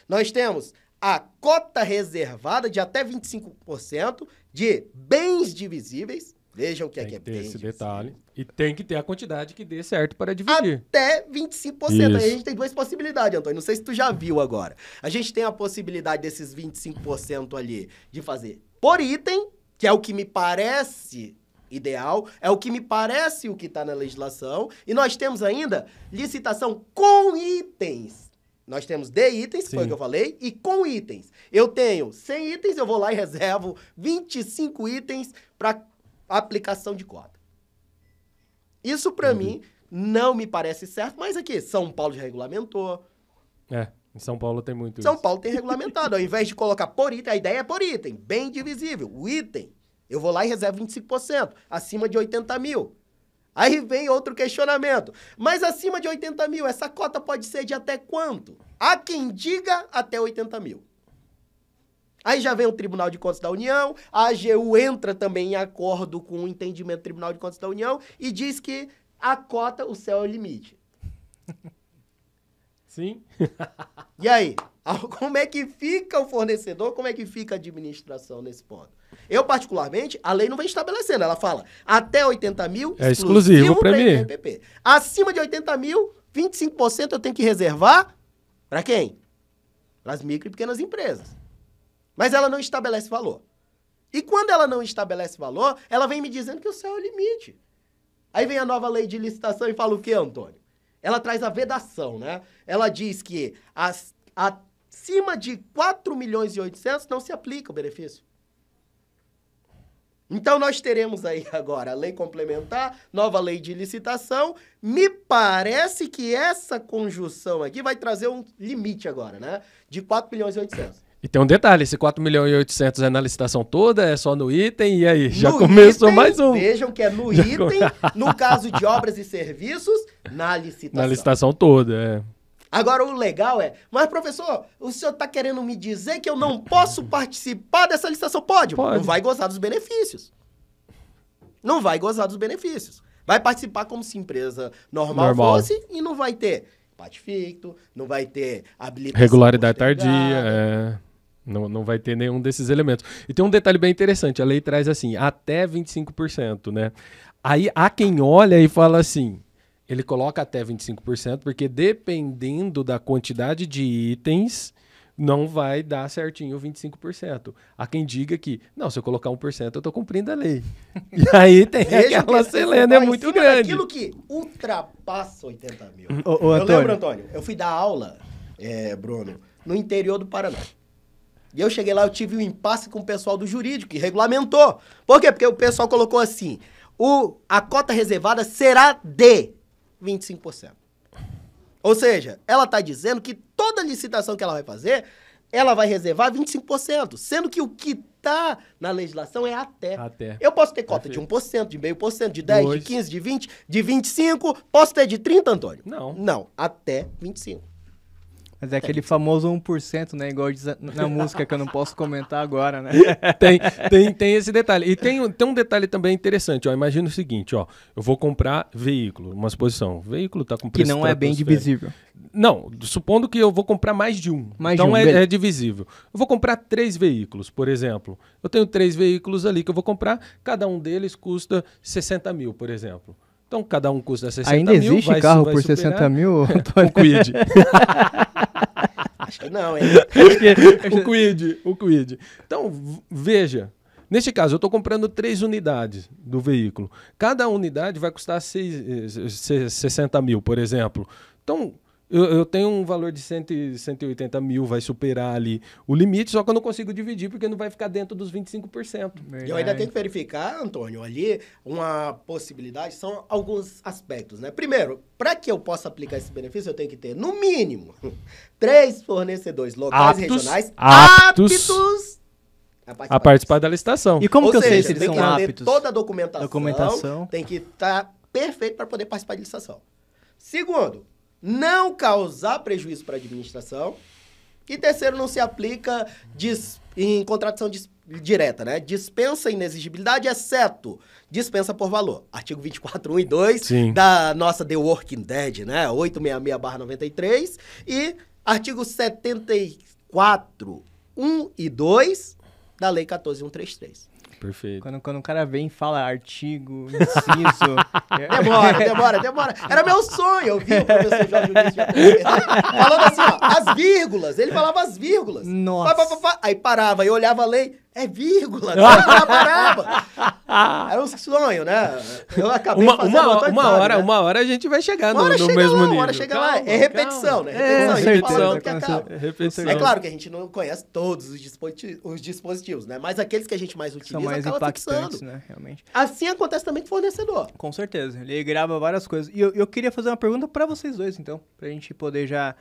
S3: Nós temos a cota reservada de até 25% de bens divisíveis. Vejam o que é que é
S1: Tem
S3: bem
S1: que ter esse
S3: divisível.
S1: detalhe. E tem que ter a quantidade que dê certo para dividir.
S3: Até 25%.
S1: Isso.
S3: Aí a gente tem duas possibilidades, Antônio. Não sei se tu já viu agora. A gente tem a possibilidade desses 25% ali de fazer por item, que é o que me parece ideal, é o que me parece o que está na legislação. E nós temos ainda licitação com itens. Nós temos de itens, que foi o que eu falei, e com itens. Eu tenho 100 itens, eu vou lá e reservo 25 itens para aplicação de cota. Isso, para mim, não me parece certo, mas aqui, São Paulo já regulamentou.
S1: Em São Paulo tem muito
S3: São
S1: isso.
S3: Paulo tem regulamentado. Ao invés de colocar por item, a ideia é por item, bem divisível. O item, eu vou lá e reservo 25%, acima de 80 mil. Aí vem outro questionamento. Mas acima de 80 mil, essa cota pode ser de até quanto? Há quem diga até 80 mil. Aí já vem o Tribunal de Contas da União, a AGU entra também em acordo com o entendimento do Tribunal de Contas da União e diz que a cota, o céu é o limite.
S1: Sim.
S3: E aí? Como é que fica o fornecedor, como é que fica a administração nesse ponto? Eu, particularmente, a lei não vem estabelecendo, ela fala até 80 mil,
S1: É exclusivo para mim.
S3: MPP. Acima de 80 mil, 25% eu tenho que reservar para quem? Para as micro e pequenas empresas. Mas ela não estabelece valor. E quando ela não estabelece valor, ela vem me dizendo que o céu é o limite. Aí vem a nova lei de licitação e fala o quê, Antônio? Ela traz a vedação, né? Ela diz que acima de 4 milhões e 800 não se aplica o benefício. Então, nós teremos aí agora a lei complementar, nova lei de licitação. Me parece que essa conjunção aqui vai trazer um limite agora, né? De 4 milhões e 800.
S1: E tem um detalhe, esse 4 milhões e 800 é na licitação toda, é só no item, e aí? Já
S3: No
S1: começou
S3: item,
S1: mais um.
S3: Vejam que é no item, no caso de obras e serviços, na licitação.
S1: Na licitação toda,
S3: Agora, o legal é, mas professor, o senhor está querendo me dizer que eu não posso participar dessa licitação? Pode. Não vai gozar dos benefícios. Não vai gozar dos benefícios. Vai participar como se empresa normal fosse e não vai ter empate ficto, não vai ter habilitação
S1: regularidade tardia, não vai ter nenhum desses elementos. E tem um detalhe bem interessante, a lei traz assim, até 25%, né? Aí há quem olha e fala assim, ele coloca até 25%, porque dependendo da quantidade de itens, não vai dar certinho 25%. Há quem diga que, não, se eu colocar 1%, eu estou cumprindo a lei. E aí tem aquela selena muito grande.
S3: Aquilo que ultrapassa 80 mil.
S2: Eu
S3: lembro, Antônio, eu fui dar aula, Bruno, no interior do Paraná. E eu cheguei lá, eu tive um impasse com o pessoal do jurídico, que regulamentou. Por quê? Porque o pessoal colocou assim, a cota reservada será de 25%. Ou seja, ela está dizendo que toda licitação que ela vai fazer, ela vai reservar 25%, sendo que o que está na legislação é até. Eu posso ter cota de 1%, de 0,5%, de 10%, de 15%, de 20%, de 25%, posso ter de 30%, Antônio?
S1: Não,
S3: até 25%.
S2: Mas é aquele famoso 1%, né? Igual diz na música, que eu não posso comentar agora, né?
S1: tem esse detalhe. E tem um detalhe também interessante, ó. Imagina o seguinte, ó. Eu vou comprar veículo, uma exposição. O veículo tá com preço
S2: que não é bem divisível.
S1: Não, supondo que eu vou comprar mais de um. Então é divisível. Eu vou comprar 3 veículos, por exemplo. Eu tenho 3 veículos ali que eu vou comprar, cada um deles custa 60 mil, por exemplo. Então, cada um custa 60
S2: mil. Ainda existe carro por 60 mil?
S1: O Kwid.
S3: Acho que não, hein?
S1: O Kwid. Então, veja. Neste caso, eu estou comprando 3 unidades do veículo. Cada unidade vai custar 60 mil, por exemplo. Então, eu tenho um valor de 180 mil, vai superar ali o limite, só que eu não consigo dividir porque não vai ficar dentro dos 25%.
S3: E eu ainda tenho que verificar, Antônio, ali uma possibilidade, são alguns aspectos, né? Primeiro, para que eu possa aplicar esse benefício, eu tenho que ter, no mínimo, 3 fornecedores locais e regionais aptos
S1: a participar da licitação.
S2: E como que eu sei se eles são aptos?
S3: Toda a documentação tem que estar perfeita para poder participar de licitação. Segundo, não causar prejuízo para a administração. E terceiro, não se aplica em contratação direta, né? Dispensa inexigibilidade, exceto dispensa por valor. Artigo 24, 1 e 2 da nossa The Working Dead, né? 866/93. E artigo 74, 1 e 2 da Lei 14.133.
S1: Perfeito.
S2: Quando o cara vem e fala artigo, inciso...
S3: Demora. Era meu sonho. Eu vi o professor Jorge Luiz falando assim, ó, as vírgulas. Ele falava as vírgulas.
S2: Nossa.
S3: Aí parava, eu olhava a lei, é vírgula. Parava. Era um sonho, né? Eu acabei fazendo
S1: uma hora a gente vai chegar no mesmo nível.
S3: Uma hora chega lá. É repetição, né?
S1: Repetição.
S3: É claro que a gente não conhece todos os dispositivos, né? Mas aqueles que a gente mais utiliza,
S2: mais impactantes, né? Realmente.
S3: Assim acontece também com o fornecedor.
S2: Com certeza. Ele grava várias coisas. E eu queria fazer uma pergunta para vocês dois, então. Pra gente poder já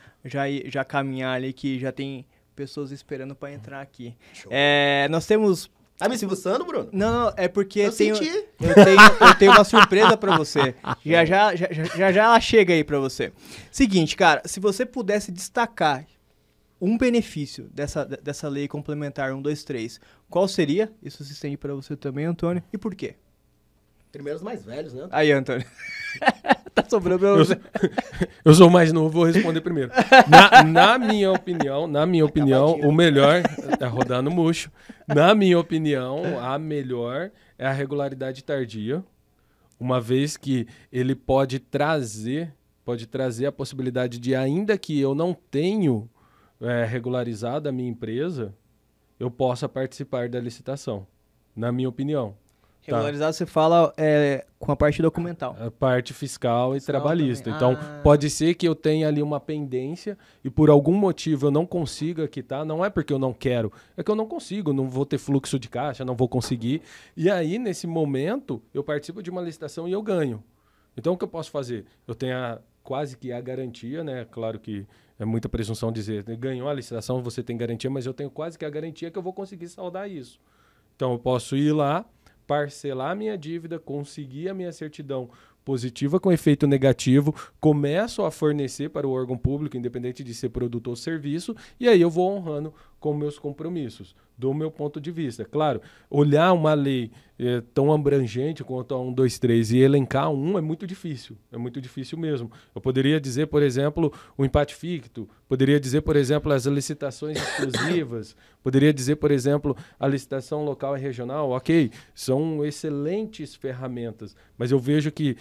S2: caminhar ali, que já tem pessoas esperando para entrar aqui. Nós temos...
S3: Tá me expulsando, Bruno?
S2: Não, é porque eu tenho uma surpresa pra você. Já ela chega aí pra você. Seguinte, cara, se você pudesse destacar um benefício dessa lei complementar 123, qual seria? Isso se estende pra você também, Antônio. E por quê?
S3: Primeiro os mais velhos, né?
S2: Aí, Antônio. Tá sobrando...
S1: Eu sou mais novo, vou responder primeiro. Na minha opinião, o melhor é rodar no murcho. Na minha opinião, a melhor é a regularidade tardia, uma vez que ele pode trazer a possibilidade de, ainda que eu não tenho regularizado a minha empresa, eu possa participar da licitação, na minha opinião.
S2: Regularizado, você fala com a parte documental.
S1: A parte fiscal e trabalhista. Também. Então, pode ser que eu tenha ali uma pendência e por algum motivo eu não consiga quitar. Não é porque eu não quero, é que eu não consigo, não vou ter fluxo de caixa, não vou conseguir. E aí, nesse momento, eu participo de uma licitação e eu ganho. Então, o que eu posso fazer? Eu tenho quase que a garantia, né? Claro que é muita presunção dizer, ganhou a licitação, você tem garantia, mas eu tenho quase que a garantia que eu vou conseguir saldar isso. Então, eu posso ir lá, parcelar a minha dívida, conseguir a minha certidão positiva com efeito negativo, começo a fornecer para o órgão público, independente de ser produto ou serviço, e aí eu vou honrando com meus compromissos, do meu ponto de vista. Claro, olhar uma lei tão abrangente quanto a 123 e elencar é muito difícil mesmo. Eu poderia dizer, por exemplo, o empate ficto, poderia dizer, por exemplo, as licitações exclusivas, poderia dizer, por exemplo, a licitação local e regional, ok, são excelentes ferramentas, mas eu vejo que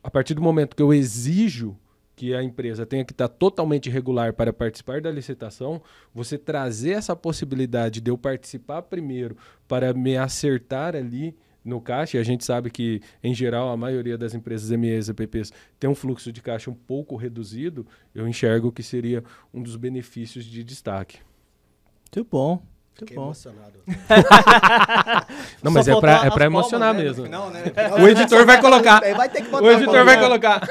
S1: a partir do momento que eu exijo que a empresa tenha que estar totalmente regular para participar da licitação, você trazer essa possibilidade de eu participar primeiro para me acertar ali no caixa, e a gente sabe que, em geral, a maioria das empresas MEs e EPPs tem um fluxo de caixa um pouco reduzido, eu enxergo que seria um dos benefícios de destaque.
S2: Muito bom.
S3: Fiquei emocionado.
S1: Não, mas é pra emocionar
S2: palmas,
S1: mesmo.
S2: Né, no final, né?
S1: O editor vai colocar.
S3: Vai ter que botar
S1: O editor vai colocar.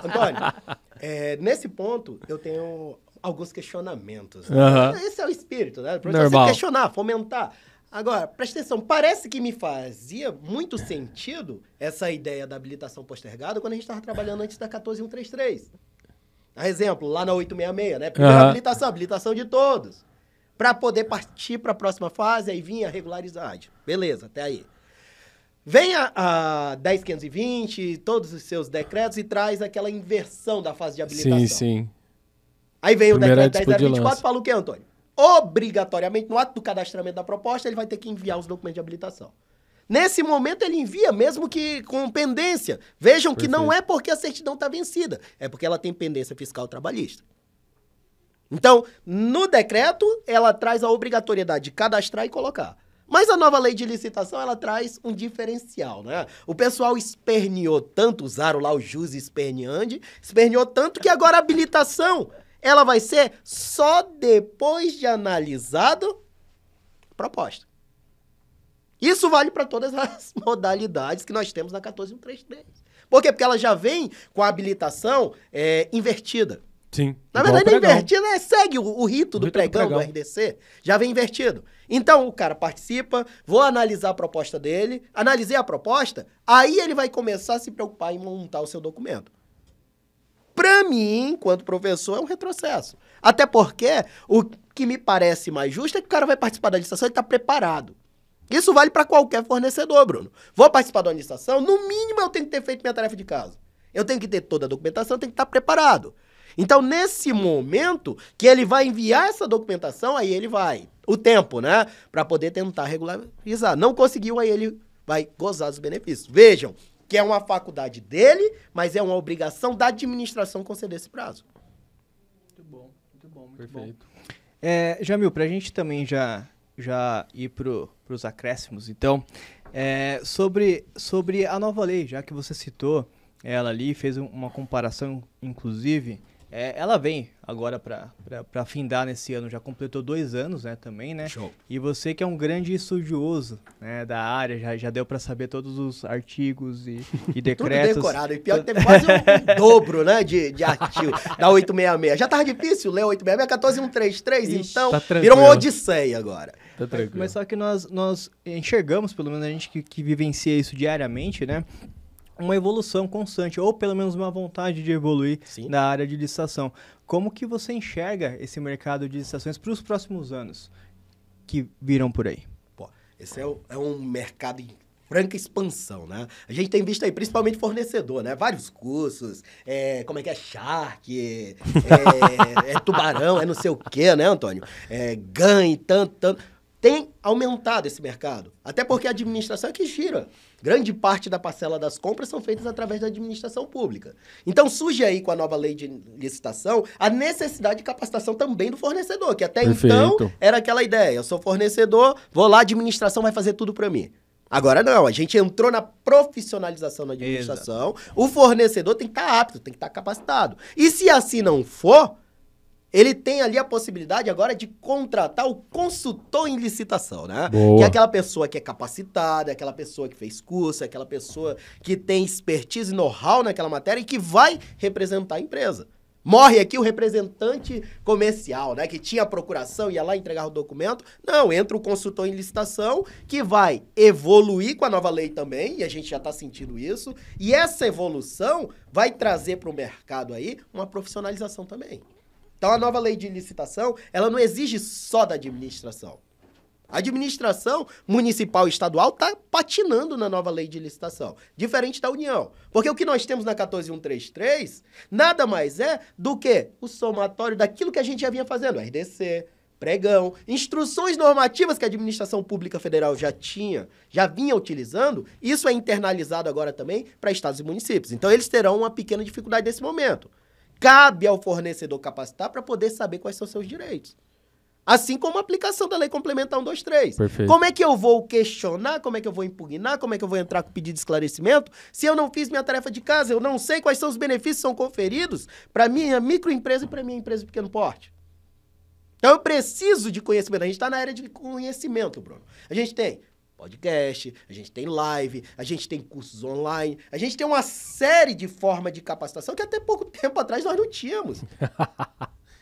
S3: Antônio, nesse ponto, eu tenho alguns questionamentos.
S1: Uhum.
S3: Esse é o espírito, né? Pra
S1: Normal.
S3: você questionar, fomentar. Agora, presta atenção, parece que me fazia muito sentido essa ideia da habilitação postergada quando a gente estava trabalhando antes da 14133. A exemplo, lá na 866, né? Primeira habilitação de todos. Para poder partir para a próxima fase, aí vinha a regularidade. Beleza, até aí. Vem a 10520, todos os seus decretos e traz aquela inversão da fase de habilitação.
S1: Sim, sim.
S3: Aí vem
S1: Primeira
S3: o decreto
S1: disputa de
S3: 10024
S1: lance.
S3: e fala o quê, Antônio? Obrigatoriamente, no ato do cadastramento da proposta, ele vai ter que enviar os documentos de habilitação. Nesse momento, ele envia, mesmo que com pendência. Vejam que não é porque a certidão está vencida, é porque ela tem pendência fiscal trabalhista. Então, no decreto, ela traz a obrigatoriedade de cadastrar e colocar. Mas a nova lei de licitação, ela traz um diferencial, né? O pessoal esperneou tanto, usaram lá o jus esperneandi, esperneou tanto que agora a habilitação, ela vai ser só depois de analisado a proposta. Isso vale para todas as modalidades que nós temos na 14133. Por quê? Porque ela já vem com a habilitação invertida.
S1: Sim.
S3: Na verdade, é invertido, segue o rito do pregão do RDC, já vem invertido. Então, o cara participa, vou analisar a proposta dele, analisei a proposta, aí ele vai começar a se preocupar em montar o seu documento. Para mim, enquanto professor, é um retrocesso. Até porque o que me parece mais justo é que o cara vai participar da licitação e está preparado. Isso vale para qualquer fornecedor, Bruno. Vou participar da licitação, no mínimo eu tenho que ter feito minha tarefa de casa. Eu tenho que ter toda a documentação, eu tenho que estar preparado. Então, nesse momento que ele vai enviar essa documentação, aí ele vai, o tempo, né, para poder tentar regularizar. Não conseguiu, aí ele vai gozar dos benefícios. Vejam que é uma faculdade dele, mas é uma obrigação da administração conceder esse prazo.
S2: Muito bom, muito
S1: Perfeito.
S2: bom. Jamil, para a gente também já ir para os acréscimos, então, sobre a nova lei, já que você citou ela ali, fez uma comparação, inclusive, ela vem agora para findar nesse ano, já completou 2 anos, né, também, né?
S3: Show.
S2: E você que é um grande estudioso, né, da área, já deu para saber todos os artigos e decretos.
S3: Tudo decorado, e pior que teve quase um dobro, né, de artigo da 866. Já tava difícil ler 866, 14133, então
S1: tá
S3: virou uma odisseia agora.
S1: Tá tranquilo.
S2: Mas só que nós enxergamos, pelo menos a gente que vivencia isso diariamente, né? Uma evolução constante, ou pelo menos uma vontade de evoluir na área de licitação. Como que você enxerga esse mercado de licitações para os próximos anos que virão por aí?
S3: Pô, esse é um mercado em franca expansão, né? A gente tem visto aí, principalmente fornecedor, né? Vários cursos, como é que é Shark, tubarão, não sei o quê, né, Antônio? Ganhe, tanto. Tem aumentado esse mercado. Até porque a administração é que gira. Grande parte da parcela das compras são feitas através da administração pública. Então surge aí com a nova lei de licitação a necessidade de capacitação também do fornecedor, que até então era aquela ideia, eu sou fornecedor, vou lá, a administração vai fazer tudo para mim. Agora não, a gente entrou na profissionalização da administração, exato. O fornecedor tem que estar apto, tem que estar capacitado. E se assim não for, ele tem ali a possibilidade agora de contratar o consultor em licitação, né?
S1: Boa.
S3: Que é aquela pessoa que é capacitada, aquela pessoa que fez curso, aquela pessoa que tem expertise e know-how naquela matéria e que vai representar a empresa. Morre aqui o representante comercial, né? Que tinha a procuração, ia lá entregar o documento. Não, entra o consultor em licitação, que vai evoluir com a nova lei também, e a gente já está sentindo isso. E essa evolução vai trazer para o mercado aí uma profissionalização também. Então, a nova lei de licitação, ela não exige só da administração. A administração municipal e estadual está patinando na nova lei de licitação, diferente da União. Porque o que nós temos na 14133 nada mais é do que o somatório daquilo que a gente já vinha fazendo, RDC, pregão, instruções normativas que a administração pública federal já vinha utilizando, isso é internalizado agora também para estados e municípios. Então, eles terão uma pequena dificuldade nesse momento. Cabe ao fornecedor capacitar para poder saber quais são os seus direitos. Assim como a aplicação da Lei Complementar 123.
S1: Perfeito.
S3: Como é que eu vou questionar, como é que eu vou impugnar, como é que eu vou entrar com pedido de esclarecimento, se eu não fiz minha tarefa de casa, eu não sei quais são os benefícios que são conferidos para minha microempresa e para minha empresa de pequeno porte. Então eu preciso de conhecimento. A gente está na área de conhecimento, Bruno. A gente tem podcast, a gente tem live, a gente tem cursos online, a gente tem uma série de formas de capacitação que até pouco tempo atrás nós não tínhamos.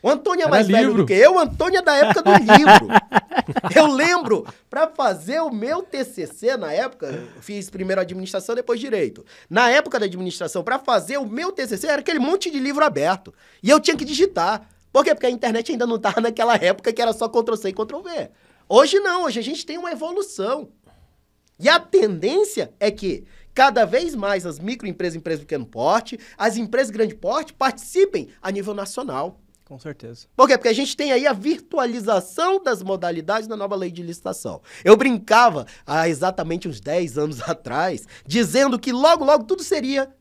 S3: O Antônio é mais velho do que eu, o Antônio é da época do livro. Eu lembro, para fazer o meu TCC, na época, eu fiz primeiro administração, depois direito. Na época da administração, para fazer o meu TCC, era aquele monte de livro aberto. E eu tinha que digitar. Por quê? Porque a internet ainda não estava naquela época que era só Ctrl+C e Ctrl+V. Hoje não, hoje a gente tem uma evolução. E a tendência é que cada vez mais as microempresas, empresas de pequeno porte, as empresas de grande porte participem a nível nacional.
S2: Com certeza.
S3: Por quê? Porque a gente tem aí a virtualização das modalidades da nova lei de licitação. Eu brincava há exatamente uns 10 anos atrás, dizendo que logo, logo tudo seria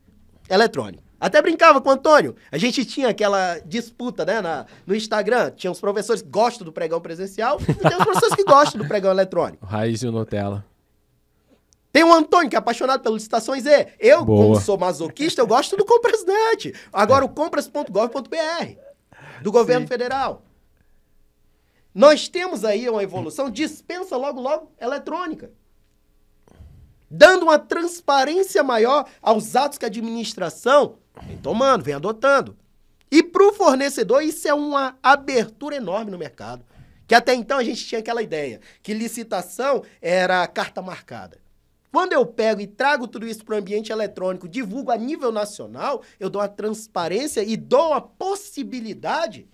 S3: eletrônico. Até brincava com o Antônio. A gente tinha aquela disputa, né, no Instagram. Tinha os professores que gostam do pregão presencial e tem os professores que gostam do pregão eletrônico.
S1: Raiz e o Nutella.
S3: Tem o Antônio, que é apaixonado pelas licitações E. Eu, como sou masoquista, eu gosto do Comprasnet. Agora o compras.gov.br. Do governo federal. Nós temos aí uma evolução, dispensa logo, logo, eletrônica. Dando uma transparência maior aos atos que a administração vem tomando, vem adotando. E para o fornecedor, isso é uma abertura enorme no mercado. Que até então a gente tinha aquela ideia, que licitação era carta marcada. Quando eu pego e trago tudo isso para o ambiente eletrônico, divulgo a nível nacional, eu dou a transparência e dou a possibilidade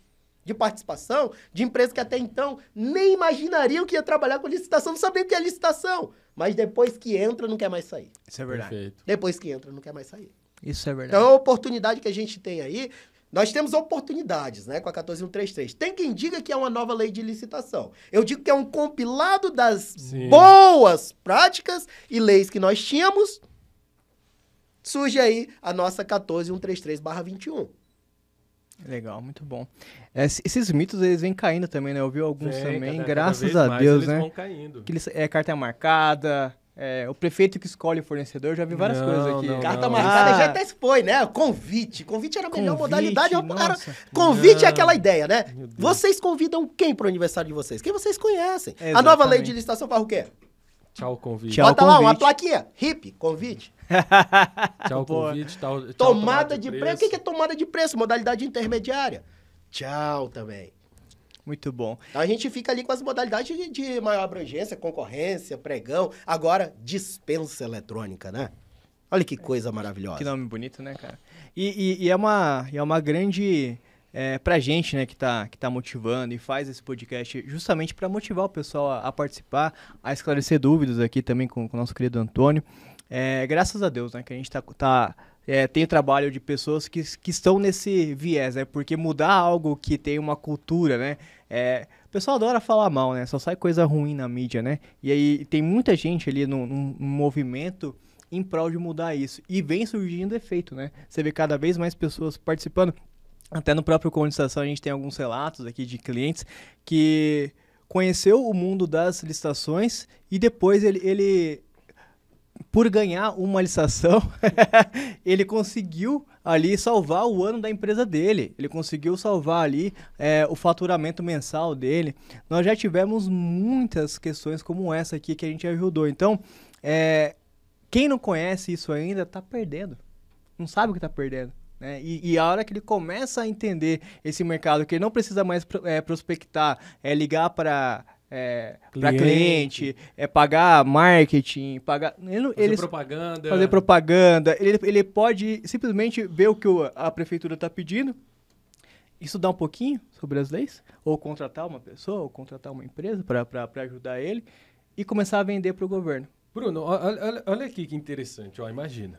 S3: de participação de empresas que até então nem imaginariam que ia trabalhar com licitação, não sabiam o que é licitação. Mas depois que entra, não quer mais sair.
S2: Isso é verdade.
S1: Perfeito.
S3: Depois que entra, não quer mais sair.
S2: Isso é verdade.
S3: Então, a oportunidade que a gente tem aí, nós temos oportunidades, né, com a 14133. Tem quem diga que é uma nova lei de licitação. Eu digo que é um compilado das boas práticas e leis que nós tínhamos. Surge aí a nossa 14133/21.
S2: Legal, muito bom. Esses mitos, eles vêm caindo também, né? Eu vi alguns também, graças
S1: cada
S2: a
S1: vez
S2: Deus,
S1: mais
S2: né?
S1: Eles vão caindo.
S2: Que carta marcada, o prefeito que escolhe o fornecedor, já vi várias coisas aqui.
S3: Carta marcada já até expõe, né? Convite. Convite era a melhor modalidade. Convite é aquela ideia, né? Vocês convidam quem pro aniversário de vocês? Quem vocês conhecem.
S2: Exatamente.
S3: A nova lei de licitação faz o quê?
S1: Tchau, convite.
S2: Tchau,
S3: Bota lá uma
S2: convite.
S3: plaquinha. HIP, convite.
S1: Tchau,
S2: Boa.
S1: convite. Tchau,
S3: Tomada de preço. O que é tomada de preço? Modalidade intermediária. Tchau também.
S2: Muito bom.
S3: Então a gente fica ali com as modalidades de maior abrangência, concorrência, pregão. Agora, dispensa eletrônica, né? Olha que coisa maravilhosa.
S2: Que nome bonito, né, cara? E é uma grande... pra gente, né, que tá motivando e faz esse podcast justamente para motivar o pessoal a participar, a esclarecer dúvidas aqui também com o nosso querido Antônio. Graças a Deus, né, que a gente tem o trabalho de pessoas que estão nesse viés, né, porque mudar algo que tem uma cultura, né, o pessoal adora falar mal, né, só sai coisa ruim na mídia, né, e aí tem muita gente ali num movimento em prol de mudar isso, e vem surgindo efeito, né, você vê cada vez mais pessoas participando. Até no próprio Condensação a gente tem alguns relatos aqui de clientes que conheceu o mundo das licitações e depois ele por ganhar uma licitação, ele conseguiu ali salvar o ano da empresa dele. Ele conseguiu salvar ali o faturamento mensal dele. Nós já tivemos muitas questões como essa aqui que a gente ajudou. Então, quem não conhece isso ainda está perdendo. Não sabe o que está perdendo. né? E a hora que ele começa a entender esse mercado, que ele não precisa mais prospectar, ligar para cliente, pagar marketing, fazer propaganda. Ele pode simplesmente ver o que a prefeitura está pedindo, estudar um pouquinho sobre as leis, ou contratar uma pessoa, ou contratar uma empresa para ajudar ele, e começar a vender para o governo.
S1: Bruno, olha aqui que interessante. Ó, imagina,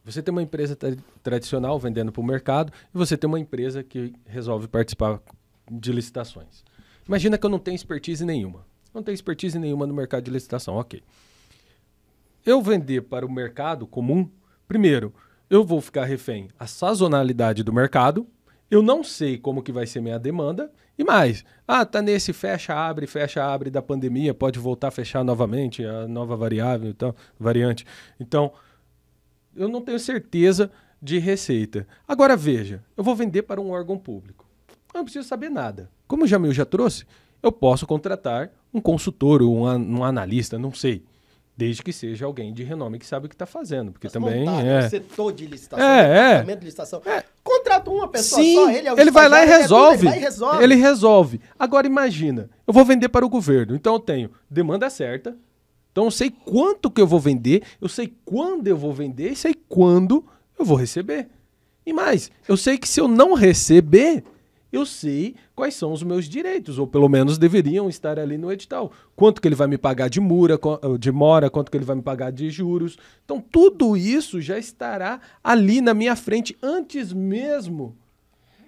S1: você tem uma empresa tradicional vendendo para o mercado e você tem uma empresa que resolve participar de licitações. Imagina que eu não tenho expertise nenhuma. Não tenho expertise nenhuma no mercado de licitação, ok. Eu vender para o mercado comum, primeiro, eu vou ficar refém à sazonalidade do mercado, eu não sei como que vai ser minha demanda, e mais, tá nesse fecha-abre da pandemia, pode voltar a fechar novamente, a nova variante. Então, eu não tenho certeza de receita. Agora veja, eu vou vender para um órgão público. Eu não preciso saber nada. Como o Jamil já trouxe, eu posso contratar um consultor, um analista, não sei. Desde que seja alguém de renome que sabe o que está fazendo. Porque também
S3: o setor de licitação, departamento de licitação. Contrata uma pessoa só,
S1: ele vai lá e resolve. Ele resolve. Agora imagina, eu vou vender para o governo. Então eu tenho demanda certa. Então eu sei quanto que eu vou vender, eu sei quando eu vou vender e sei quando eu vou receber. E mais, eu sei que se eu não receber, eu sei quais são os meus direitos, ou pelo menos deveriam estar ali no edital. Quanto que ele vai me pagar de mora, quanto que ele vai me pagar de juros. Então, tudo isso já estará ali na minha frente antes mesmo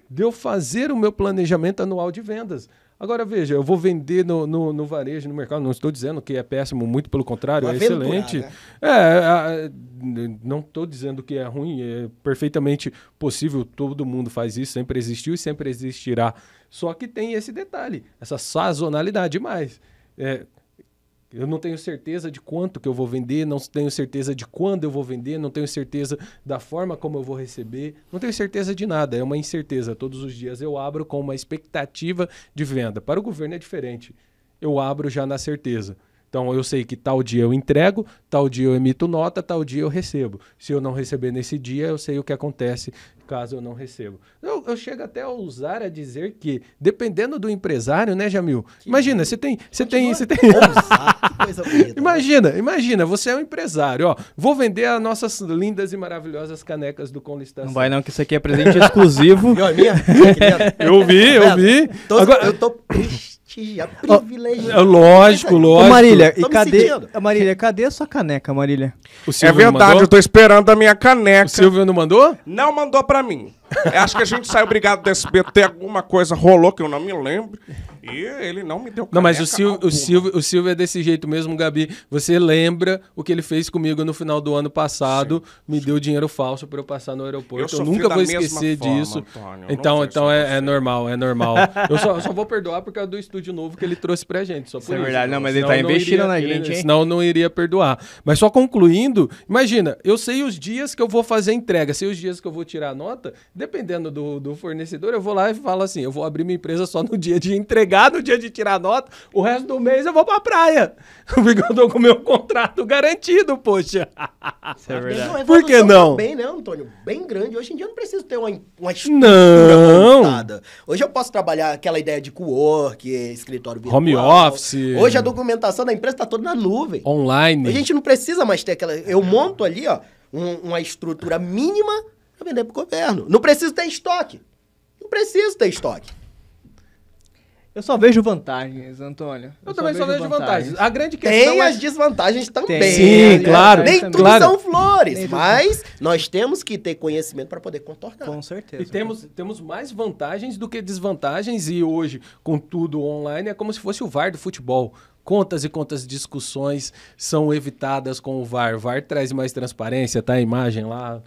S1: de eu fazer o meu planejamento anual de vendas. Agora, veja, eu vou vender no varejo, no mercado, não estou dizendo que é péssimo, muito pelo contrário, é excelente. Né? Não estou dizendo que é ruim, é perfeitamente possível, todo mundo faz isso, sempre existiu e sempre existirá. Só que tem esse detalhe, essa sazonalidade mais. Eu não tenho certeza de quanto que eu vou vender, não tenho certeza de quando eu vou vender, não tenho certeza da forma como eu vou receber, não tenho certeza de nada, é uma incerteza. Todos os dias eu abro com uma expectativa de venda. Para o governo é diferente, eu abro já na certeza. Então eu sei que tal dia eu entrego, tal dia eu emito nota, tal dia eu recebo. Se eu não receber nesse dia, eu sei o que acontece caso eu não receba. Eu chego até a ousar a dizer que, dependendo do empresário, né, Jamil? Imagina, você tem... Imagina, você é um empresário, ó, vou vender as nossas lindas e maravilhosas canecas do Com Licitação.
S2: Não vai não, que isso aqui é presente exclusivo.
S1: Eu vi.
S3: Agora, eu tô privilegiado.
S1: Lógico.
S2: Ô, Marília, cadê a sua caneca, Marília?
S4: É verdade, eu tô esperando a minha caneca.
S1: O Silvio não mandou?
S4: Não mandou pra mim. Acho que a gente saiu brigado do SBT, alguma coisa rolou que eu não me lembro. E ele não me deu caneca.
S1: Não, mas o Silvio é desse jeito mesmo, Gabi. Você lembra o que ele fez comigo no final do ano passado? Sim. Me deu dinheiro falso para eu passar no aeroporto. Eu nunca vou esquecer disso. Antônio, então é normal. Eu só vou perdoar por causa do estúdio novo que ele trouxe pra gente. Só por isso
S2: é verdade, não, mas ele tá investindo na gente, hein?
S1: Senão eu não iria perdoar. Mas só concluindo, imagina, eu sei os dias que eu vou fazer a entrega, sei os dias que eu vou tirar a nota, dependendo do fornecedor, eu vou lá e falo assim, eu vou abrir minha empresa só no dia de entregar, no dia de tirar a nota, o resto do mês eu vou pra praia. Porque eu tô com o meu contrato garantido, poxa.
S2: Isso é verdade.
S1: Por que não?
S3: Bem, né, Antônio? Bem grande. Hoje em dia eu não preciso ter uma estrutura montada. Hoje eu posso trabalhar aquela ideia de co-work, escritório virtual.
S1: Home office.
S3: Hoje a documentação da empresa tá toda na nuvem.
S1: Online.
S3: A gente não precisa mais ter aquela... Eu monto ali, ó, uma estrutura mínima para vender pro governo. Não preciso ter estoque.
S2: Eu só vejo vantagens, Antônio.
S1: Eu também só vejo vantagens. A grande questão
S3: tem as desvantagens também.
S1: Sim, claro.
S3: Nem tudo são flores, mas nós temos que ter conhecimento para poder contornar.
S2: Com certeza.
S1: E temos mais vantagens do que desvantagens, e hoje, com tudo online, é como se fosse o VAR do futebol. Quantas e quantas discussões são evitadas com o VAR. O VAR traz mais transparência, tá? A imagem lá.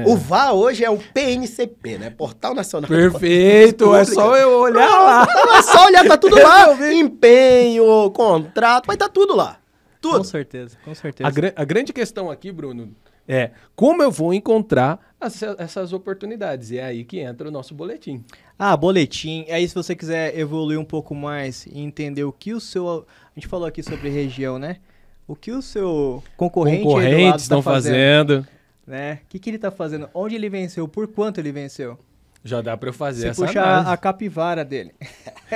S3: O VAR hoje é o PNCP, né? Portal Nacional.
S1: Perfeito, é só eu olhar lá.
S3: É só olhar, tá tudo lá. Empenho, contrato, vai estar tudo lá. Tudo.
S2: Com certeza.
S1: A grande questão aqui, Bruno, é como eu vou encontrar essas oportunidades. E é aí que entra o nosso boletim.
S2: Boletim. Aí se você quiser evoluir um pouco mais e entender o que o seu... A gente falou aqui sobre região, né? O que o seu concorrente
S1: estão fazendo.
S2: né? O que ele tá fazendo? Onde ele venceu? Por quanto ele venceu?
S1: Já dá para eu fazer
S2: Você
S1: essa
S2: puxa
S1: análise.
S2: a capivara dele.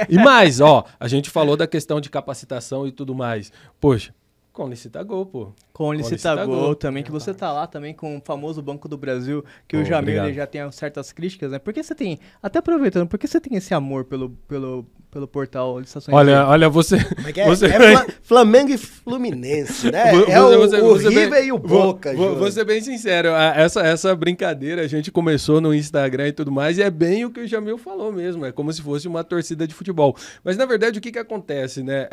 S1: E mais, ó, a gente falou da questão de capacitação e tudo mais. Poxa, com Licitagol, pô.
S2: Com o Licitagol
S1: Licitagol
S2: também, que você tá lá também com o famoso Banco do Brasil, que o Jamil
S1: obrigado.
S2: ele já tem certas críticas, né? Por que você tem, até aproveitando, por que você tem esse amor pelo portal Licitações?
S1: Olha, você...
S3: Como é que é?
S1: você
S3: Flamengo e Fluminense, né?
S1: Você-
S3: o
S1: você
S3: River
S1: bem-
S3: e o Boca,
S1: Vou ser bem sincero, essa brincadeira a gente começou no Instagram e tudo mais, e é bem o que o Jamil falou mesmo, é como se fosse uma torcida de futebol. Mas na verdade o que acontece, né?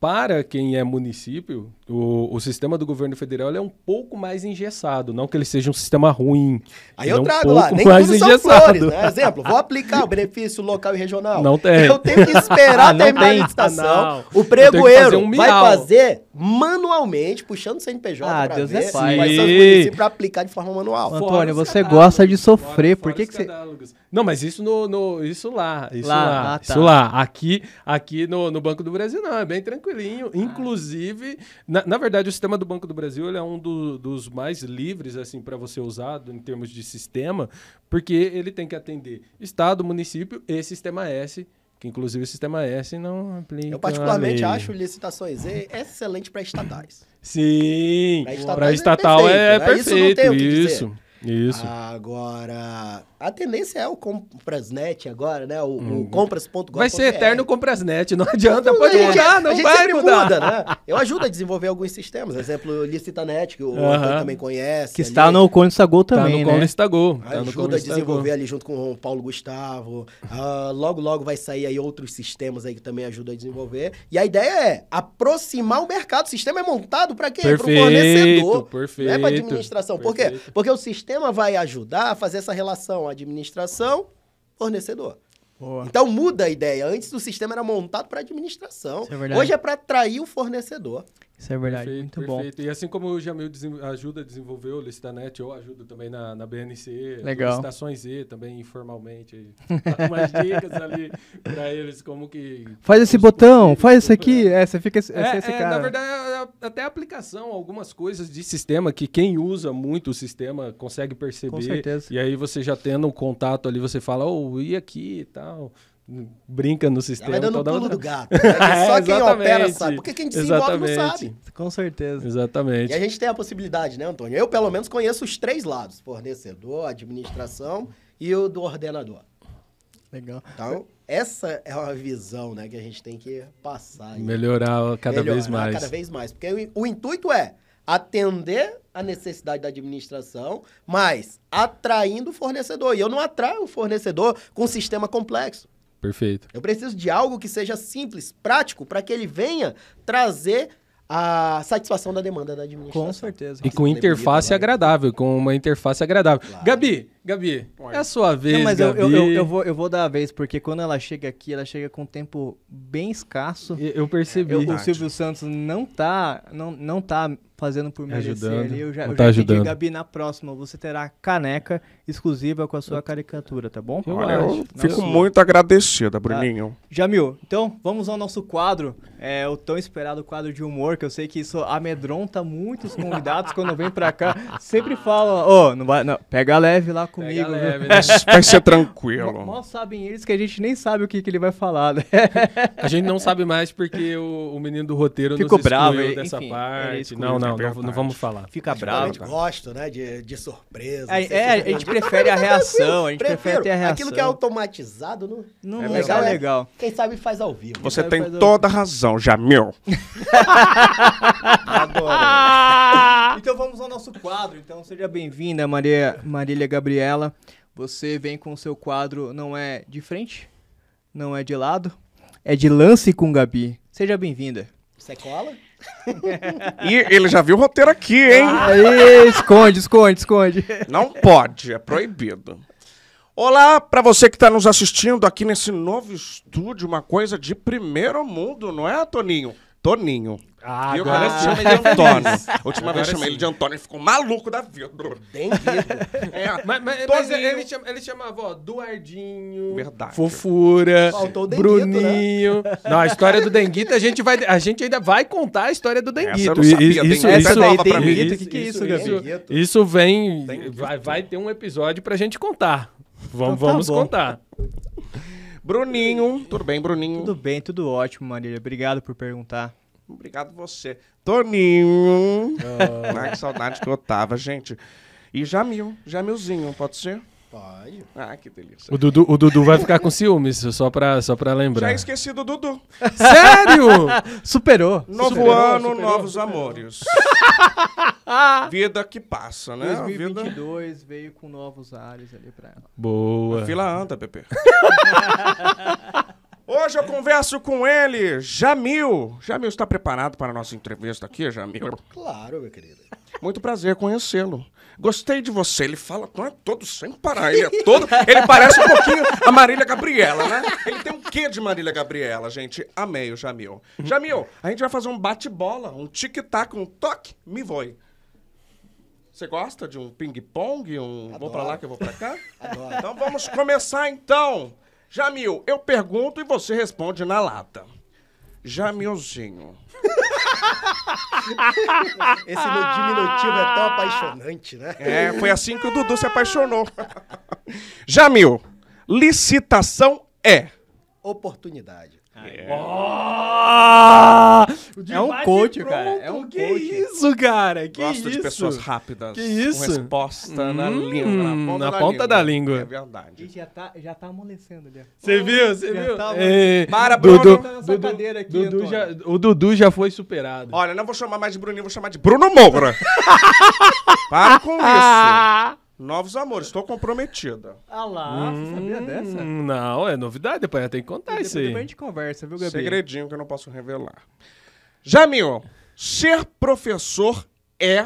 S1: Para quem é município, o sistema do governo federal ele é um pouco mais engessado, não que ele seja um sistema ruim.
S3: Aí
S1: ele é
S3: eu
S1: um
S3: trago lá,
S1: pouco
S3: nem
S1: mais
S3: tudo são
S1: engessado.
S3: flores, né? Exemplo, vou aplicar o benefício local e regional.
S1: Não tem.
S3: Eu tenho que esperar
S2: Não
S3: terminar
S2: tem.
S3: a licitação.
S1: Ah, não.
S3: O
S1: Eu tenho que
S3: pregoeiro
S1: fazer um
S3: vai
S1: miau.
S3: fazer manualmente, puxando o CNPJ pra
S2: Deus
S3: ver
S2: é pai.
S3: quais são os municípios para aplicar de forma manual.
S2: Antônio,
S1: Fora os
S2: você
S1: catálogos,
S2: gosta de sofrer, por
S1: fora
S2: que
S1: os
S2: que você...
S1: catálogos. Não, mas isso isso lá.
S2: Lá, tá.
S1: Isso lá. Aqui no Banco do Brasil não, é bem tranquilinho. Inclusive, na verdade, o sistema do Banco do Brasil ele é um dos mais livres assim para você usar em termos de sistema, porque ele tem que atender Estado, município e Sistema S, que inclusive o Sistema S não aplica.
S3: Eu particularmente
S1: a lei.
S3: acho licitações excelente para estatais.
S1: Sim,
S3: Pra
S1: para
S3: estatal
S1: estatal
S3: é
S1: é
S3: perfeito, né? Isso não tem o que dizer.
S1: perfeito. Isso.
S3: Agora, a tendência é o Comprasnet agora, né? O compras.gov.br.
S1: Vai ser eterno Comprasnet, não adianta, pode
S3: A gente-
S1: mudar,
S3: a
S1: não
S3: gente
S1: vai
S3: sempre
S1: mudar.
S3: muda, né? Eu ajudo a desenvolver alguns sistemas. Exemplo, o Licitanet, que o Antônio também conhece.
S2: Que
S3: ali.
S2: está no Cone Sagol
S1: Tá
S2: também,
S1: no
S2: né?
S1: Conlistagol. Tá no
S3: Ajuda a
S1: Conlistagol.
S3: desenvolver ali junto com o Paulo Gustavo. Logo vai sair aí outros sistemas aí que também ajudam a desenvolver. E a ideia é aproximar o mercado. O sistema é montado para quê? Para o fornecedor.
S1: Perfeito.
S3: Não é para administração. Por quê?
S1: Perfeito.
S3: Porque o sistema vai ajudar a fazer essa relação administração-fornecedor.
S2: Boa.
S3: Então muda a ideia. Antes o sistema era montado para administração.
S2: Isso é verdade.
S3: Hoje é para atrair o fornecedor.
S2: Isso é verdade,
S1: Perfeito,
S2: muito bom.
S1: perfeito. E assim como o Jamil ajuda a desenvolver o Licitanet, eu ajudo também na BNC,
S2: Legal.
S1: Licitações Z, também informalmente. Aí. Dá umas dicas ali para eles, como que...
S2: Faz esse
S1: os
S2: botão,
S1: possíveis,
S2: faz isso aqui. Você fica esse
S1: É,
S2: cara.
S1: na verdade, até a aplicação, algumas coisas de sistema que quem usa muito o sistema consegue perceber.
S2: Com certeza.
S1: E aí você já tendo um contato ali, você fala, e aqui e tal. Brinca no
S3: Já
S1: sistema.
S3: vai dando o
S1: tal,
S3: pulo
S1: tal.
S3: do gato. Né? Que só quem opera
S1: Exatamente.
S3: sabe. Porque quem desenvolve não sabe.
S2: Com certeza.
S1: Exatamente.
S3: E a gente tem a possibilidade, né, Antônio? Eu, pelo menos, conheço os três lados. Fornecedor, administração e o do ordenador.
S2: Legal.
S3: Então, essa é uma visão, né, que a gente tem que passar. aí.
S1: Melhorar cada vez
S3: Melhorar
S1: mais.
S3: Cada vez mais. Porque o intuito é atender a necessidade da administração, mas atraindo o fornecedor. E eu não atraio o fornecedor com um sistema complexo.
S1: Perfeito.
S3: Eu preciso de algo que seja simples, prático, para que ele venha trazer a satisfação da demanda da administração.
S2: Com certeza.
S1: E com interface agradável, com uma interface agradável.
S3: Claro.
S1: Gabi, é a sua vez,
S2: Não, mas
S1: Gabi.
S2: eu vou dar a vez, porque quando ela chega aqui, ela chega com um tempo bem escasso.
S1: Eu percebi.
S2: O Silvio Santos não tá fazendo por merecer
S1: Ajudando.
S2: ali. Eu já
S1: Não
S2: eu
S1: tá
S2: já
S1: ajudando.
S2: pedi, Gabi, na próxima você terá caneca exclusiva com a sua caricatura, tá bom?
S1: Eu
S4: Olha, eu
S1: acho.
S4: fico
S2: Não,
S4: muito agradecida, Bruninho.
S2: Jamil, então vamos ao nosso quadro, o tão esperado quadro de humor, que eu sei que isso amedronta muitos convidados quando vem pra cá. Sempre falam, não vai, não, pega leve lá comigo.
S1: Pega leve,
S2: viu?
S1: né?
S4: Vai ser tranquilo.
S2: Mal sabem eles que a gente nem sabe o que ele vai falar, né?
S1: A gente não sabe mais porque o menino do roteiro
S2: Ficou
S1: nos excluiu
S2: bravo,
S1: dessa
S2: enfim, ele
S1: parte.
S2: excluiu,
S1: Não,
S4: é verdade.
S1: não vamos falar.
S2: Fica bravo.
S3: Particularmente gosto, né, de surpresa.
S2: A gente prefere a reação, a gente prefere ter a reação.
S3: Aquilo que é automatizado,
S2: Não
S3: é
S2: é
S3: legal.
S2: legal.
S3: Quem sabe faz ao vivo.
S4: Você
S2: Vai
S4: tem
S2: fazer o-
S4: toda a razão, Jamil.
S3: Adoro.
S2: Então vamos ao nosso quadro. Então seja bem-vinda, Marília Gabriela. Você vem com o seu quadro, não é de frente, não é de lado, é de lance com Gabi. Seja bem-vinda.
S3: Você cola?
S4: E ele já viu o roteiro aqui, hein?
S2: Aí, esconde.
S4: Não pode, é proibido. Olá, pra você que tá nos assistindo aqui nesse novo estúdio, uma coisa de primeiro mundo, não é, Toninho? Toninho.
S1: Ah,
S4: Viu?
S1: agora
S4: Agora
S1: sim.
S4: chama ele de Antônio. A última
S1: Agora
S4: vez chamei
S1: sim.
S4: ele de Antônio, ele ficou maluco da vida.
S3: Denguito.
S4: É,
S1: Mas
S4: Toninho.
S1: ele chamava, ó, Duardinho,
S4: Verdade.
S1: Fofura,
S3: Faltou o Denguito,
S1: Bruninho. Não, a história do Denguito, a gente ainda vai contar a história do
S4: Essa eu
S1: Denguito.
S4: não sabia,
S1: Isso,
S4: Denguito
S2: Essa
S4: é
S2: daí,
S4: nova pra mim.
S2: Denguito, o que é isso, Gabi?
S3: Denguito.
S1: Isso vem,
S4: Denguito.
S1: vai ter um episódio pra gente contar.
S2: Então tá
S1: Vamos
S2: bom.
S1: contar.
S4: Bruninho. Tudo bem, Bruninho?
S2: Tudo bem, tudo ótimo, Marília. Obrigado por perguntar.
S4: Obrigado você. Toninho. Ai, que saudade que eu tava, gente. E Jamilzinho, pode ser?
S3: Pode.
S4: Ah, que delícia.
S1: O Dudu vai ficar com ciúmes, só pra
S4: Já
S1: lembrar.
S4: esqueci do Dudu.
S1: Sério?
S2: Superou.
S4: Novo
S2: Superou,
S4: ano,
S2: superou,
S4: novos
S2: superou.
S4: amores. Vida que passa, né? A vida...
S2: 2022 veio com novos ares ali pra ela.
S1: Boa.
S4: A fila anda, Pepe. Hoje eu converso com ele, Jamil. Jamil, está preparado para a nossa entrevista aqui, Jamil?
S3: Claro, meu querido.
S4: Muito prazer conhecê-lo. Gostei de você. Ele fala todo sem parar. Ele parece um pouquinho a Marília Gabriela, né? Ele tem um quê de Marília Gabriela, gente? Amei o Jamil. Jamil, a gente vai fazer um bate-bola, um tic-tac, um toque, me voe. Você gosta de um ping-pong, um vou pra lá que eu vou pra cá?
S3: Adoro.
S4: Então vamos começar então. Jamil, eu pergunto e você responde na lata. Jamilzinho.
S3: Esse no diminutivo é tão apaixonante, né?
S4: É, foi assim que o Dudu se apaixonou. Jamil, licitação é.
S3: Oportunidade.
S2: É um coach, cara. É um
S1: que
S2: coach.
S1: isso, cara? Que
S4: Gosto de
S1: isso?
S4: pessoas rápidas.
S1: Que isso?
S4: Com resposta na língua.
S1: na ponta da língua.
S4: É verdade.
S2: E já tá amolecendo ali.
S1: Você viu? Você
S2: Já
S1: viu?
S2: tá,
S1: É,
S4: Para,
S1: Dudu,
S4: Bruno.
S2: Nessa cadeira aqui,
S1: Dudu
S2: Antônio.
S1: o Dudu já foi superado.
S4: Olha, não vou chamar mais de Bruninho, vou chamar de Bruno Moura. Para com isso. Novos amores, estou comprometida.
S2: Ah lá, você sabia dessa?
S1: Não, é novidade, depois tem que contar isso
S2: Depois a
S1: aí.
S2: gente conversa, viu, Gabi?
S4: Segredinho que eu não posso revelar. Jamil, ser professor é...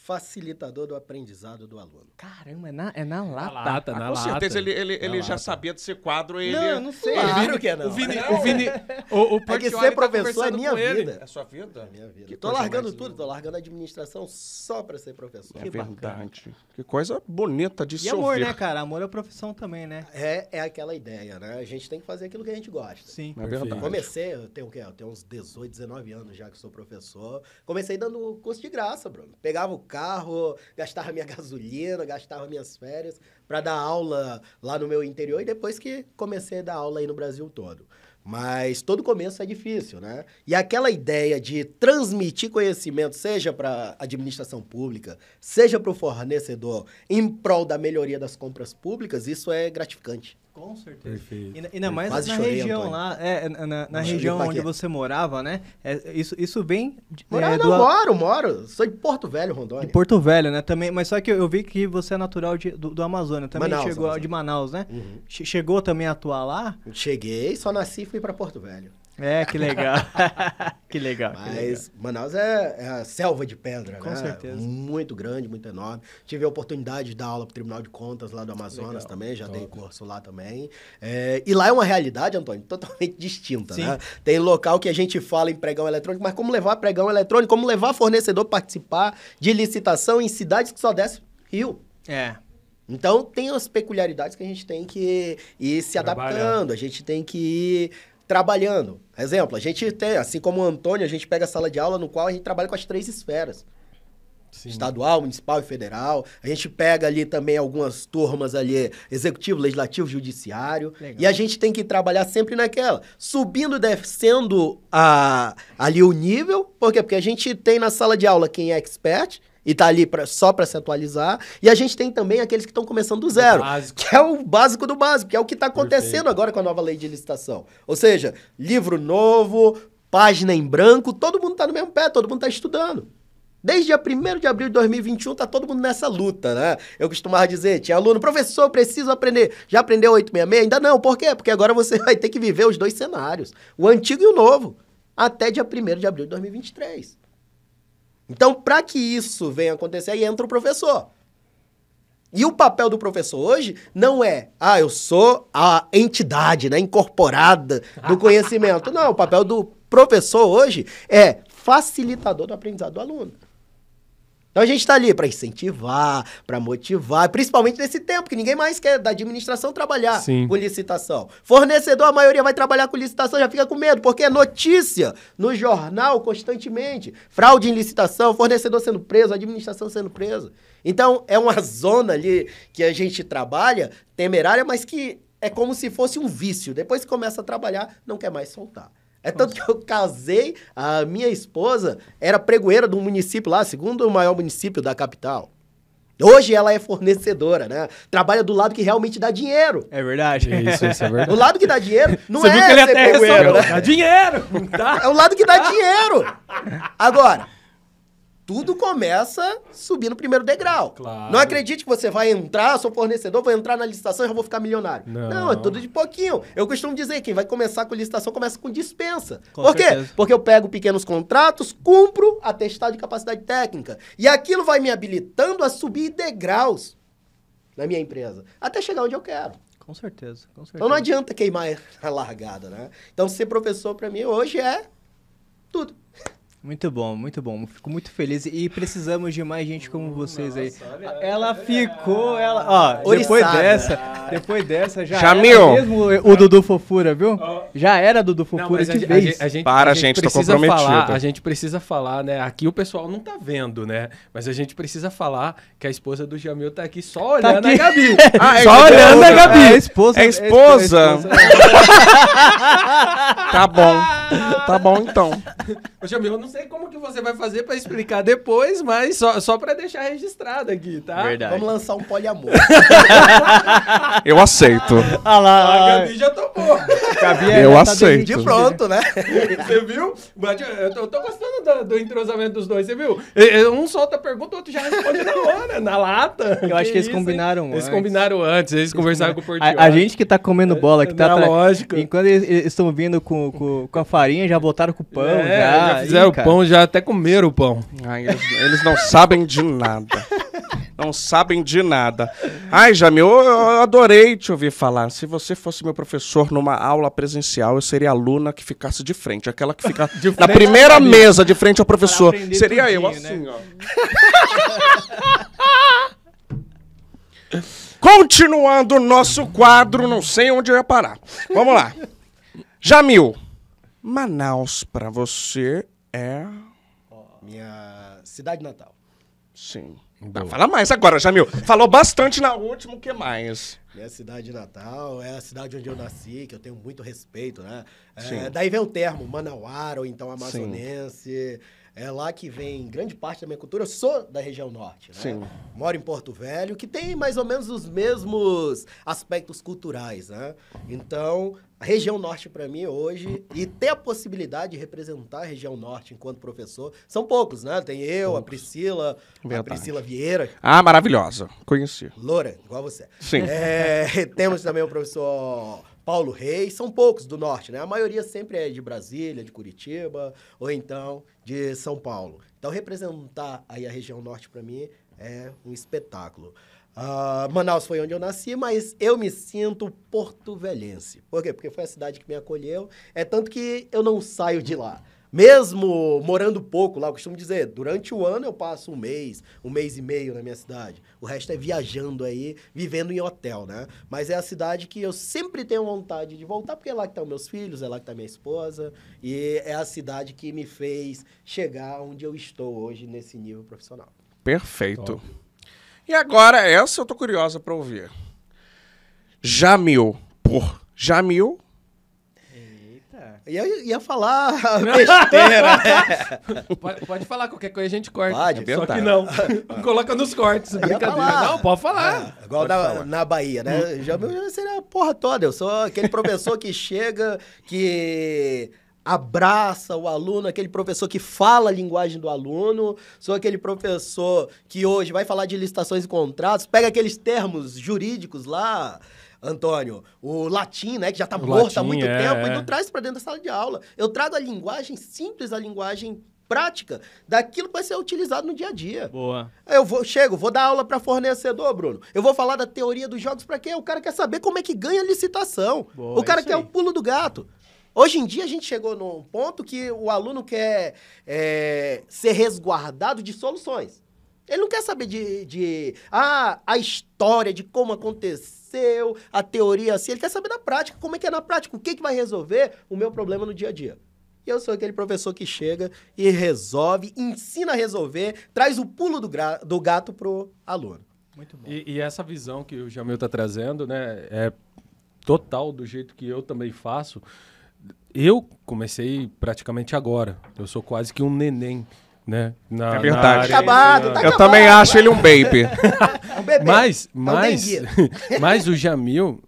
S3: Facilitador do aprendizado do aluno.
S2: Caramba, é na lata.
S1: Lata, na
S4: Com
S1: lata.
S4: certeza ele
S1: Na
S4: já
S1: lata.
S4: sabia desse quadro. Ele...
S2: Não, eu não sei.
S3: Claro que é não.
S1: O Vini,
S3: Não.
S1: o
S3: É que
S1: Portiolli
S3: ser
S1: tá
S3: professor é
S1: conversando
S3: minha
S1: com ele.
S3: vida.
S4: É sua vida?
S3: Minha vida.
S4: Que
S3: Tô
S4: coisa
S3: largando
S4: mais
S3: tudo,
S4: linda.
S3: tô largando a administração só pra ser professor.
S4: É verdade. Que coisa bonita de
S2: E
S4: se
S2: amor,
S4: ouvir.
S2: né, cara? Amor é profissão também, né?
S3: É aquela ideia, né? A gente tem que fazer aquilo que a gente gosta.
S2: Sim.
S4: É verdade.
S3: Comecei, eu tenho o quê? Eu tenho uns 18, 19 anos já que sou professor. Comecei dando curso de graça, Bruno. Pegava o carro, gastava minha gasolina, gastava minhas férias para dar aula lá no meu interior e depois que comecei a dar aula aí no Brasil todo. Mas todo começo é difícil, né? E aquela ideia de transmitir conhecimento, seja para administração pública, seja para o fornecedor, em prol da melhoria das compras públicas, isso é gratificante.
S2: Com certeza.
S1: Perfeito.
S2: E ainda mais
S3: Quase
S2: na
S3: chorei,
S2: região
S3: Antônio.
S2: lá, na
S3: Chorei
S2: região
S3: pra
S2: onde
S3: quê?
S2: você morava, né? Isso vem
S3: Moro. Sou de Porto Velho, Rondônia.
S2: de Porto Velho, né? Também, mas só que eu vi que você é natural do Amazônia. Também
S3: Manaus,
S2: chegou
S3: Amazônia.
S2: de Manaus, né?
S3: Uhum.
S2: Chegou também a atuar lá?
S3: Cheguei, só nasci e fui para Porto Velho.
S2: É, que legal. que legal. que legal.
S3: Mas Manaus é a selva de pedra,
S2: Com
S3: né?
S2: certeza.
S3: Muito grande, muito enorme. Tive a oportunidade de dar aula pro Tribunal de Contas lá do Amazonas
S2: Legal.
S3: também, já dei curso lá também. E lá é uma realidade, Antônio, totalmente distinta,
S2: Sim.
S3: né? Tem local que a gente fala em pregão eletrônico, mas como levar pregão eletrônico, como levar fornecedor participar de licitação em cidades que só desce rio.
S2: É.
S3: Então, tem as peculiaridades que a gente tem que ir se
S1: Trabalhar.
S3: adaptando, a gente tem que ir trabalhando. Exemplo, a gente tem, assim como o Antônio, a gente pega a sala de aula no qual a gente trabalha com as 3 esferas.
S1: Sim.
S3: Estadual, municipal e federal. A gente pega ali também algumas turmas ali, executivo, legislativo, judiciário.
S2: Legal.
S3: E a gente tem que trabalhar sempre naquela, subindo e descendo ali o nível. Por quê? Porque a gente tem na sala de aula quem é expert e tá ali só para se atualizar. E a gente tem também aqueles que estão começando do zero.
S1: Básico.
S3: Que é o básico do básico, que é o que está acontecendo
S1: Perfeito.
S3: agora com a nova lei de licitação. Ou seja, livro novo, página em branco, todo mundo está no mesmo pé, todo mundo está estudando. Desde 1º de abril de 2021, tá todo mundo nessa luta, né? Eu costumava dizer, tinha aluno, professor, preciso aprender. Já aprendeu 866? Ainda não. Por quê? Porque agora você vai ter que viver os 2 cenários, o antigo e o novo, até dia 1º de abril de 2023. Então, para que isso venha acontecer, aí entra o professor. E o papel do professor hoje não é, eu sou a entidade, né, incorporada do conhecimento. Não, o papel do professor hoje é facilitador do aprendizado do aluno. Então a gente está ali para incentivar, para motivar, principalmente nesse tempo que ninguém mais quer da administração trabalhar com licitação. Fornecedor, a maioria vai trabalhar com licitação, já fica com medo, porque é notícia no jornal constantemente. Fraude em licitação, fornecedor sendo preso, administração sendo presa. Então é uma zona ali que a gente trabalha, temerária, mas que é como se fosse um vício. Depois que começa a trabalhar, não quer mais soltar. É tanto que eu casei, a minha esposa era pregoeira de um município lá, segundo o maior município da capital. Hoje ela é fornecedora, né? Trabalha do lado que realmente dá dinheiro.
S2: É verdade.
S1: Isso é verdade.
S3: O lado que dá dinheiro não
S1: Você
S3: é
S1: viu que ele
S3: ser
S1: até
S3: pregoeiro, né?
S1: dá dinheiro, tá?
S3: É o lado que dá dinheiro. Agora, tudo começa subindo no primeiro degrau.
S1: Claro.
S3: Não acredite que você vai entrar, sou fornecedor, vou entrar na licitação e já vou ficar milionário. Não, é tudo de pouquinho. Eu costumo dizer que quem vai começar com licitação começa com dispensa. Por quê?
S2: certeza.
S3: Porque eu pego pequenos contratos, cumpro atestado de capacidade técnica. E aquilo vai me habilitando a subir degraus na minha empresa, até chegar onde eu quero.
S2: Com certeza, com certeza.
S3: Então não adianta queimar a largada, né? Então ser professor para mim hoje é tudo.
S2: Muito bom, muito bom. Fico muito feliz e precisamos de mais gente como vocês aí. Ela ficou, ó, depois dessa já
S4: Jamil.
S2: era mesmo o Dudu Fofura, viu? Já era Dudu Fofura de vez.
S4: Gente, tô comprometido.
S1: A gente precisa falar, né? Aqui o pessoal não tá vendo, né? Mas a gente precisa falar que a esposa do Jamil tá aqui só olhando a Gabi.
S2: Só olhando a Gabi.
S4: É esposa. Tá bom então.
S1: Ô, Jamil, eu não sei como que você vai fazer pra explicar depois, mas só pra deixar registrado aqui, tá?
S2: Verdade.
S3: Vamos lançar um poliamor.
S4: Eu aceito.
S2: Ah lá,
S1: A Gabi já topou.
S4: Eu aceito.
S3: De pronto, né?
S1: Você viu? Mas eu tô gostando do entrosamento dos dois, você viu? Um solta a pergunta, o outro já responde na hora, na lata.
S2: Eu acho que eles
S1: isso,
S2: combinaram
S1: hein?
S2: antes.
S1: Eles combinaram antes, eles conversaram com o Portioli.
S2: A gente que tá comendo bola, que tá
S1: Na lógica.
S2: Enquanto eles estão vindo com a farinha, já botaram com o pão.
S1: Já fizeram o pão, já até comeram o pão.
S4: Ai, eles não sabem de nada. Não sabem de nada. Ai, Jamil, eu adorei te ouvir falar. Se você fosse meu professor numa aula presencial, eu seria a aluna que ficasse de frente. Aquela que fica na primeira mesa de frente ao professor. Seria eu, assim, ó. Continuando o nosso quadro, não sei onde eu ia parar. Vamos lá. Jamil, Manaus pra você é...
S3: Minha cidade natal.
S4: Sim. Fala mais agora, Jamil. Falou bastante na última, o que mais?
S3: Minha cidade natal é a cidade onde eu nasci, que eu tenho muito respeito, né?
S4: Sim.
S3: Daí vem o termo manauara, ou então amazonense. É lá que vem grande parte da minha cultura. Eu sou da região norte, né?
S4: Sim.
S3: Moro em Porto Velho, que tem mais ou menos os mesmos aspectos culturais, né? Então, a região norte para mim hoje, e ter a possibilidade de representar a região norte enquanto professor, são poucos, né? Tem eu, a Priscila Vieira.
S4: Ah, maravilhosa. Conheci.
S3: Loura, igual você.
S4: Sim.
S3: Temos também o professor Paulo Reis, são poucos do norte, né? A maioria sempre é de Brasília, de Curitiba, ou então de São Paulo. Então, representar aí a região norte para mim é um espetáculo. Manaus foi onde eu nasci, mas eu me sinto porto-velhense. Por quê? Porque foi a cidade que me acolheu. É tanto que eu não saio de lá. Mesmo morando pouco lá, eu costumo dizer, durante o ano eu passo um mês e meio na minha cidade. O resto é viajando aí, vivendo em hotel, né? Mas é a cidade que eu sempre tenho vontade de voltar, porque é lá que estão meus filhos, é lá que está minha esposa. E é a cidade que me fez chegar onde eu estou hoje, nesse nível profissional.
S4: Perfeito. Top. E agora, essa eu tô curiosa para ouvir. Jamil, por Jamil...
S3: Eu ia falar besteira.
S1: Pode falar, qualquer coisa a gente corta.
S3: Pode,
S1: só que não. Coloca nos cortes, brincadeira. Não, pode falar.
S3: Igual na Bahia, né? Já seria a porra toda. Eu sou aquele professor que chega, que abraça o aluno, aquele professor que fala a linguagem do aluno, sou aquele professor que hoje vai falar de licitações e contratos, pega aqueles termos jurídicos lá, Antônio, o latim, né, que já está morto há muito tempo, e não traz para dentro da sala de aula. Eu trago a linguagem simples, a linguagem prática, daquilo que vai ser utilizado no dia a dia.
S2: Boa.
S3: Eu vou dar aula para fornecedor, Bruno. Eu vou falar da teoria dos jogos para quê? O cara quer saber como é que ganha a licitação. Boa, o cara quer o pulo do gato. Hoje em dia a gente chegou num ponto que o aluno quer ser resguardado de soluções. Ele não quer saber a história de como aconteceu, a teoria assim. Ele quer saber da prática, como é que é na prática, o que vai resolver o meu problema no dia a dia. E eu sou aquele professor que chega e resolve, ensina a resolver, traz o pulo do gato pro aluno.
S2: Muito bom.
S1: E essa visão que o Jamil está trazendo, né, é total do jeito que eu também faço. Eu comecei praticamente agora. Eu sou quase que um neném, né?
S4: É verdade.
S3: Tá acabado, tá
S4: Eu
S3: acabado.
S4: também acho ele um baby.
S3: É um bebê.
S1: Mas o Jamil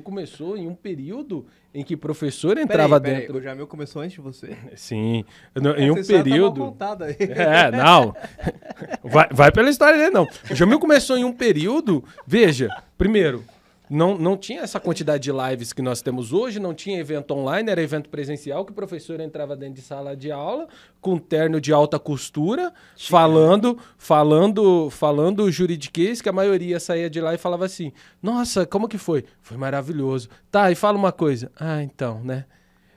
S1: começou em um período em que professor entrava dentro.
S2: O Jamil começou antes de você?
S1: Sim, em um
S2: Essa história tá mal
S1: período.
S2: contada aí.
S1: Não. Vai pela história dele, não. O Jamil começou em um período. Veja, primeiro, não tinha essa quantidade de lives que nós temos hoje, não tinha evento online, era evento presencial, que o professor entrava dentro de sala de aula, com terno de alta costura, falando juridiquês, que a maioria saía de lá e falava assim, nossa, como que foi? Foi maravilhoso. Tá, e fala uma coisa. Ah, então, né?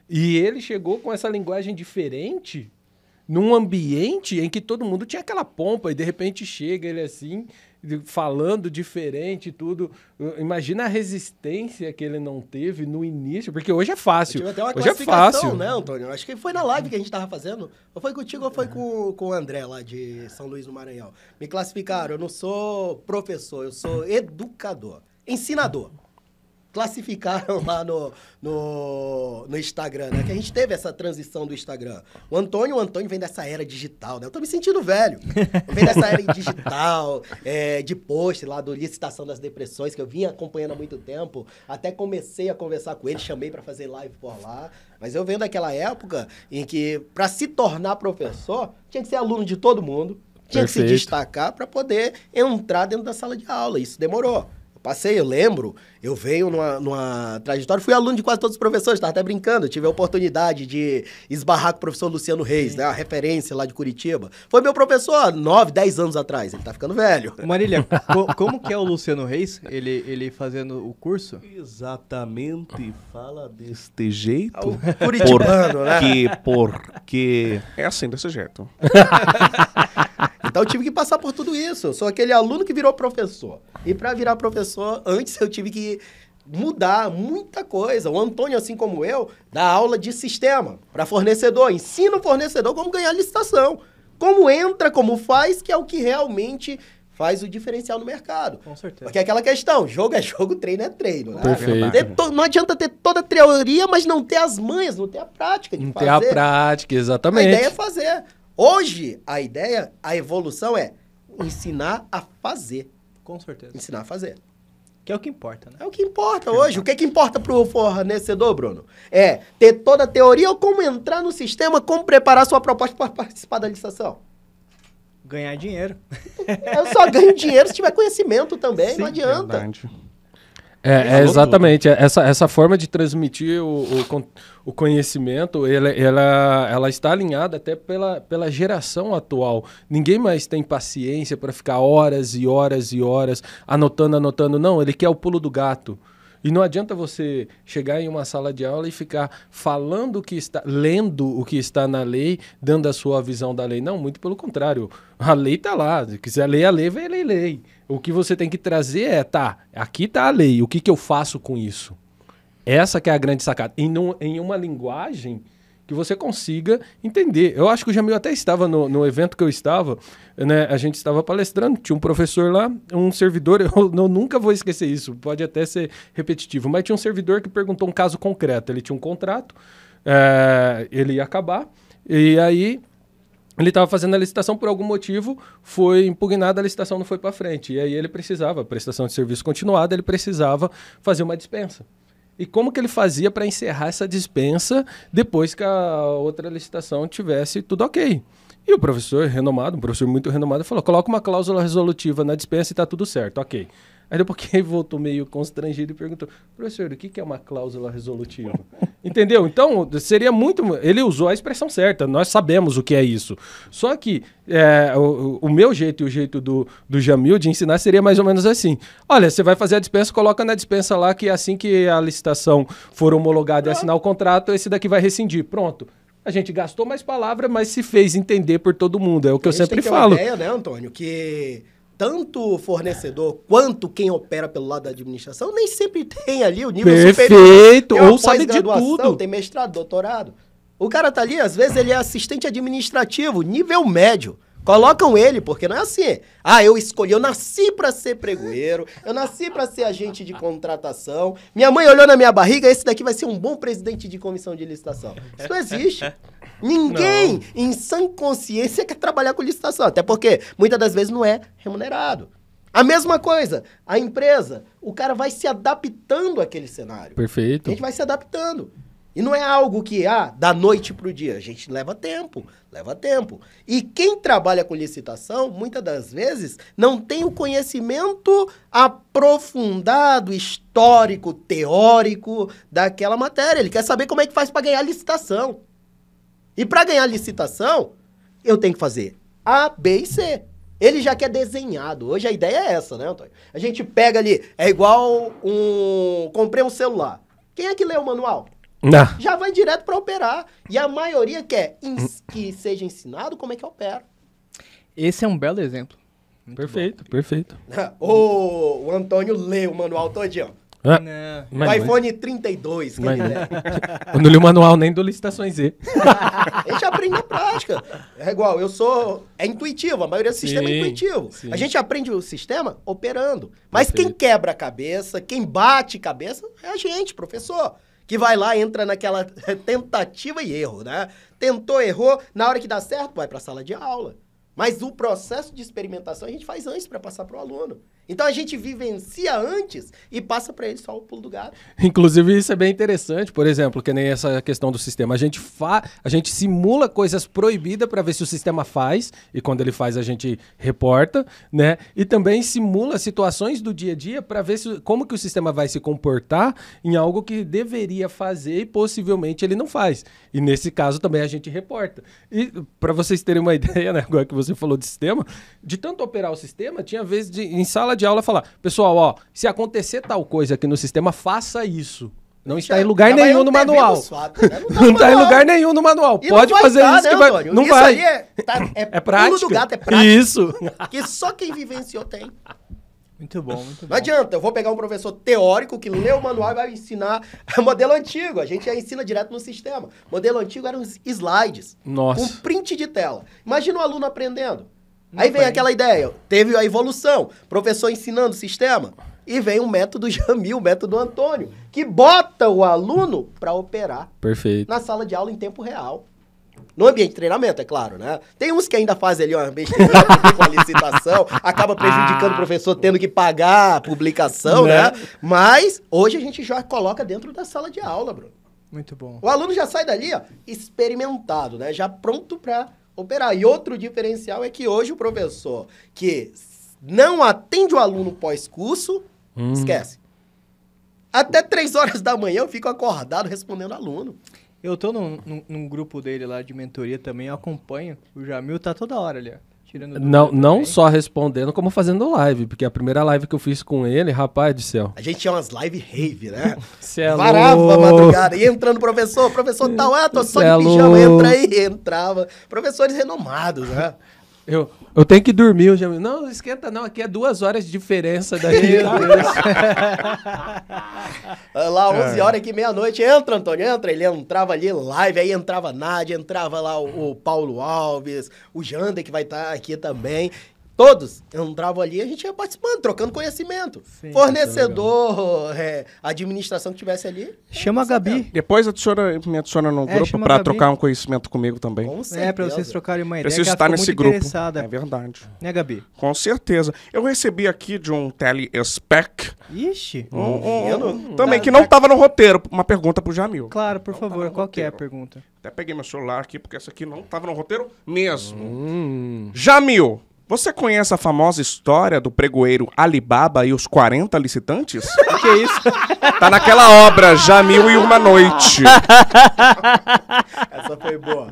S1: E ele chegou com essa linguagem diferente, num ambiente em que todo mundo tinha aquela pompa, e de repente chega ele assim, falando diferente e tudo. Imagina a resistência que ele não teve no início, porque hoje é fácil.
S3: Tive até uma
S1: hoje é
S3: classificação,
S1: fácil,
S3: né, Antônio? Acho que foi na live que a gente tava fazendo. Ou foi contigo ou foi com o André, lá de São Luís do Maranhão. Me classificaram, eu não sou professor, eu sou educador, ensinador. Classificaram lá no Instagram, né? Que a gente teve essa transição do Instagram. O Antônio vem dessa era digital, né? Eu tô me sentindo velho. Vem dessa era digital, de post lá do Licitação das Depressões, que eu vinha acompanhando há muito tempo. Até comecei a conversar com ele, chamei para fazer live por lá. Mas eu venho daquela época em que, para se tornar professor, tinha que ser aluno de todo mundo, tinha que se destacar para poder entrar dentro da sala de aula. Isso demorou. Eu lembro, eu venho numa trajetória, fui aluno de quase todos os professores, estava até brincando, tive a oportunidade de esbarrar com o professor Luciano Reis, né, a referência lá de Curitiba. Foi meu professor há 9, 10 anos atrás, ele tá ficando velho.
S2: Marília, como que é o Luciano Reis, ele fazendo o curso?
S5: Exatamente, fala deste jeito.
S3: Curitibano, né?
S5: Porque...
S4: É assim, desse jeito.
S3: Então eu tive que passar por tudo isso. Eu sou aquele aluno que virou professor. E para virar professor, antes eu tive que mudar muita coisa. O Antônio, assim como eu, dá aula de sistema para fornecedor. Ensina o fornecedor como ganhar licitação. Como entra, como faz, que é o que realmente faz o diferencial no mercado.
S2: Com certeza.
S3: Porque é aquela questão, jogo é jogo, treino é treino. Né?
S1: Perfeito.
S3: Não adianta ter toda a teoria, mas não ter as manhas, não ter a prática de fazer.
S1: Não ter a prática, exatamente.
S3: A ideia é fazer. Hoje, a evolução é ensinar a fazer.
S2: Com certeza.
S3: Ensinar a fazer.
S2: Que é o que importa, né?
S3: É o que importa hoje. O que importa pro fornecedor, Bruno? É ter toda a teoria ou como entrar no sistema, como preparar sua proposta para participar da licitação.
S2: Ganhar dinheiro.
S3: Eu só ganho dinheiro se tiver conhecimento também,
S4: Sim,
S3: não adianta.
S4: Verdade.
S1: Exatamente. Essa forma de transmitir o conhecimento, ela está alinhada até pela geração atual. Ninguém mais tem paciência para ficar horas e horas e horas anotando. Não, ele quer o pulo do gato. E não adianta você chegar em uma sala de aula e ficar falando lendo o que está na lei, dando a sua visão da lei. Não, muito pelo contrário. A lei está lá. Se quiser ler a lei, vai ler a lei. O que você tem que trazer aqui está a lei. O que eu faço com isso? Essa que é a grande sacada. Em uma linguagem que você consiga entender. Eu acho que o Jamil até estava no evento que eu estava, né? A gente estava palestrando, tinha um professor lá, um servidor, eu nunca vou esquecer isso, pode até ser repetitivo, mas tinha um servidor que perguntou um caso concreto. Ele tinha um contrato, ele ia acabar, e aí ele estava fazendo a licitação, por algum motivo foi impugnada, a licitação não foi para frente, e aí ele precisava, prestação de serviço continuada, ele precisava fazer uma dispensa. E como que ele fazia para encerrar essa dispensa depois que a outra licitação tivesse tudo ok? E o professor renomado, um professor muito renomado, falou, coloca uma cláusula resolutiva na dispensa e está tudo certo, ok. Aí depois que ele voltou meio constrangido e perguntou, professor, o que é uma cláusula resolutiva? Entendeu? Então, seria muito... Ele usou a expressão certa, nós sabemos o que é isso. Só que o meu jeito e o jeito do Jamil de ensinar seria mais ou menos assim. Olha, você vai fazer a dispensa, coloca na dispensa lá que assim que a licitação for homologada e assinar o contrato, esse daqui vai rescindir. Pronto. A gente gastou mais palavras, mas se fez entender por todo mundo. É o que eu sempre falo.
S3: A gente tem uma ideia, né, Antônio, que tanto o fornecedor quanto quem opera pelo lado da administração nem sempre tem ali o nível
S1: Perfeito,
S3: superior.
S1: ou sabe de tudo.
S3: Tem mestrado, doutorado. O cara tá ali, às vezes ele é assistente administrativo, nível médio. Colocam ele, porque não é assim. Ah, eu nasci pra ser pregoeiro, eu nasci pra ser agente de contratação. Minha mãe olhou na minha barriga, esse daqui vai ser um bom presidente de comissão de licitação. Isso não existe. Ninguém, em sã consciência, quer trabalhar com licitação. Até porque, muitas das vezes, não é remunerado. A mesma coisa, a empresa, o cara vai se adaptando àquele cenário.
S1: Perfeito.
S3: A gente vai se adaptando. E não é algo que, da noite pro dia. A gente leva tempo. E quem trabalha com licitação, muitas das vezes, não tem o conhecimento aprofundado, histórico, teórico daquela matéria. Ele quer saber como é que faz para ganhar licitação. E para ganhar licitação, eu tenho que fazer A, B e C. Ele já quer desenhado. Hoje a ideia é essa, né, Antônio? A gente pega ali, é igual comprei um celular. Quem é que lê o manual?
S1: Não.
S3: Já vai direto para operar. E a maioria quer que seja ensinado como é que opera.
S2: Esse é um belo exemplo.
S1: Perfeito.
S3: O Antônio lê o manual todinho.
S2: Não.
S3: O iPhone 32. Que ele lê.
S1: Eu não li o manual nem do Licitações Z.
S3: A gente aprende na prática. É igual, é intuitivo, a maioria do sistema é intuitivo.
S1: Sim.
S3: A gente aprende o sistema operando. Mas quem quebra a cabeça, quem bate cabeça, é a gente, professor. Que vai lá, entra naquela tentativa e erro, né? Tentou, errou, na hora que dá certo, vai para a sala de aula. Mas o processo de experimentação a gente faz antes para passar para o aluno. Então a gente vivencia antes e passa para ele só o pulo do gato.
S1: Inclusive isso é bem interessante, por exemplo, que nem essa questão do sistema. A gente simula coisas proibidas para ver se o sistema faz, e quando ele faz a gente reporta, né? E também simula situações do dia a dia para ver como que o sistema vai se comportar em algo que deveria fazer e possivelmente ele não faz. E nesse caso também a gente reporta. E para vocês terem uma ideia, né, agora que você falou de sistema, de tanto operar o sistema, tinha vezes em sala de aula falar, pessoal, se acontecer tal coisa aqui no sistema, faça isso. Não está em lugar nenhum no manual. Não está em lugar nenhum no manual. Pode fazer isso que vai... Não vai.
S3: Isso aí
S1: é prática.
S3: Pulo do gato, é prática.
S1: Isso.
S3: Que só quem vivenciou tem.
S2: Muito bom.
S3: Não adianta, eu vou pegar um professor teórico que lê o manual e vai ensinar modelo antigo. A gente já ensina direto no sistema. Modelo antigo eram os slides.
S1: Nossa.
S3: Com print de tela. Imagina o aluno aprendendo. Aí vem aquela ideia, teve a evolução, professor ensinando o sistema, e vem o método Jamil, o método Antônio, que bota o aluno para operar.
S1: Perfeito.
S3: Na sala de aula em tempo real. No ambiente de treinamento, é claro, né? Tem uns que ainda fazem ali uma besteira com a licitação, acaba prejudicando o professor tendo que pagar a publicação, né? Mas hoje a gente já coloca dentro da sala de aula, Bruno.
S2: Muito bom.
S3: O aluno já sai dali, experimentado, né? Já pronto para operar. E outro diferencial é que hoje o professor que não atende o aluno pós-curso, esquece. Até 3 horas da manhã eu fico acordado respondendo aluno.
S2: Eu tô num grupo dele lá de mentoria também, eu acompanho. O Jamil tá toda hora ali, ó. Tirando
S1: não só respondendo, como fazendo live. Porque a primeira live que eu fiz com ele, rapaz do céu.
S3: A gente tinha umas live rave, né?
S1: Varava
S3: a madrugada. E entrando professor tal, tô só de pijama, entra aí. Entrava. Professores renomados, né?
S1: Eu tenho que dormir, o Jamil. Não esquenta não, aqui é 2 horas de diferença daí.
S3: Lá, 11 horas aqui, meia-noite, entra, Antônio, entra. Ele entrava ali, live, aí entrava a Nádia, entrava lá o Paulo Alves, o Jander, que vai estar aqui também. Todos entravam ali e a gente ia participando, trocando conhecimento. Sim, fornecedor, administração que tivesse ali.
S2: Chama a Gabi.
S4: Depois me adiciona no grupo para trocar um conhecimento comigo também.
S3: Com certeza.
S2: Para vocês trocarem uma ideia.
S4: Preciso estar nesse grupo. É verdade.
S2: Né, Gabi?
S4: Com certeza. Eu recebi aqui de um telespec.
S2: Ixi.
S4: Também, que não estava no roteiro. Uma pergunta pro Jamil.
S2: Claro, por favor. Qual que é a pergunta?
S4: Até peguei meu celular aqui, porque essa aqui não estava no roteiro mesmo. Jamil. Você conhece a famosa história do pregoeiro Alibaba e os 40 licitantes?
S2: O que é isso?
S4: Tá naquela obra, Já Mil e Uma Noite.
S3: Essa foi boa.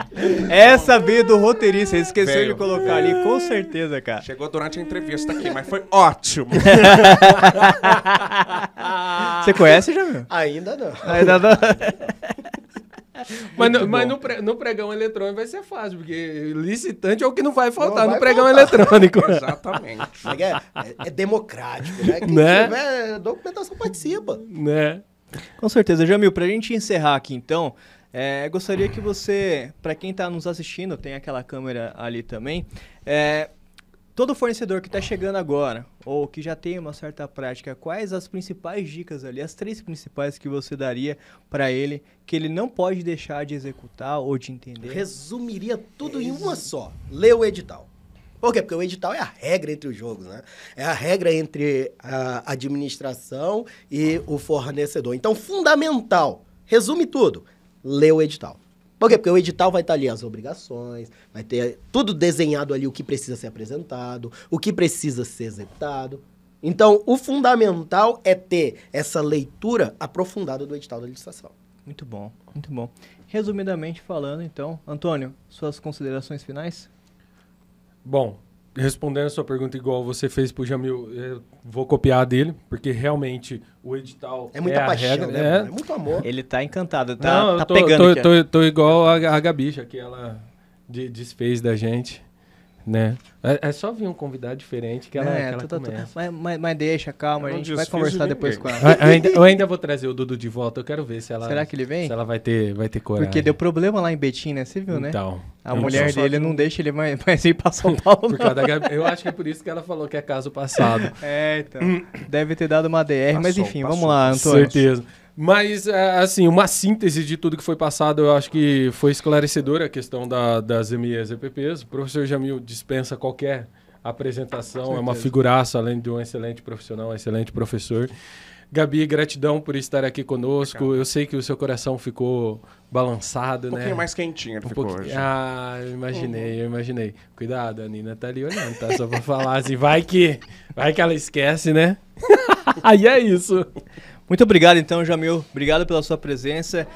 S2: Essa veio do roteirista, ele esqueceu
S4: Veio.
S2: de colocar ali, com certeza, cara.
S4: Chegou durante a entrevista aqui, mas foi ótimo.
S2: Você conhece, Jamil?
S3: Ainda não.
S2: Ainda não.
S1: Mas no pregão eletrônico vai ser fácil, porque licitante é o que não vai faltar
S3: Não vai
S1: no pregão
S3: faltar.
S1: eletrônico.
S4: Exatamente.
S3: Mas é democrático, né? Quem
S1: Né?
S3: tiver documentação participa.
S1: Né?
S2: Com certeza. Jamil, pra gente encerrar aqui, então, gostaria que você, pra quem tá nos assistindo, tem aquela câmera ali também, todo fornecedor que tá chegando agora, ou que já tem uma certa prática, quais as principais dicas ali, as 3 principais que você daria pra ele, que ele não pode deixar de executar ou de entender?
S3: Resumiria tudo em uma só. Lê o edital. Por quê? Porque o edital é a regra entre os jogos, né? É a regra entre a administração e o fornecedor. Então, fundamental. Resume tudo. Lê o edital. Por quê? Porque o edital vai estar ali as obrigações, vai ter tudo desenhado ali o que precisa ser apresentado, o que precisa ser executado. Então, o fundamental é ter essa leitura aprofundada do edital da licitação.
S2: Muito bom, muito bom. Resumidamente falando, então, Antônio, suas considerações finais?
S1: Bom, respondendo a sua pergunta igual você fez pro Jamil, eu vou copiar dele, porque realmente o edital
S3: É muita
S1: a
S3: paixão,
S1: regra,
S3: né? mano? É muito amor.
S2: Ele tá encantado,
S1: Não,
S2: tá
S1: eu tô,
S2: pegando aqui.
S1: tô igual a Gabicha, que ela desfez da gente, né? É só vir um convidado diferente que ela começa.
S2: Mas deixa, calma,
S4: Eu
S2: a
S4: não
S2: gente vai
S4: desfiz
S2: conversar
S4: de
S2: depois
S4: ninguém.
S2: com ela.
S1: Eu ainda vou trazer o Dudu de volta, eu quero ver se ela...
S2: Será que ele vem?
S1: Se ela vai ter coragem.
S2: Porque deu problema lá em Betim, né? Você viu, né?
S1: Então,
S2: A
S1: eu
S2: mulher
S1: só
S2: dele
S1: de
S2: não
S1: um-
S2: deixa ele mais ir pra São Paulo,
S1: Por
S2: não.
S1: causa da Gabi, eu acho que é por isso que ela falou que é caso passado.
S2: Então. Deve ter dado uma DR, mas
S4: Passou,
S2: enfim,
S4: passou.
S2: vamos lá, Antônio.
S1: Certeza. Mas, assim, uma síntese de tudo que foi passado, eu acho que foi esclarecedora a questão das MEs e EPPs. O professor Jamil dispensa qualquer apresentação, é uma figuraça, além de um excelente profissional, um excelente professor. Gabi, gratidão por estar aqui conosco.
S4: Obrigado.
S1: Eu sei que o seu coração ficou balançado,
S4: Um
S1: né?
S4: pouquinho mais quentinho ele ficou
S1: pouquinho-
S4: hoje.
S1: Ah, eu imaginei. Cuidado, a Nina tá ali olhando, tá? Só pra falar assim, vai que ela esquece, né? Aí é isso.
S2: Muito obrigado, então, Jamil. Obrigado pela sua presença.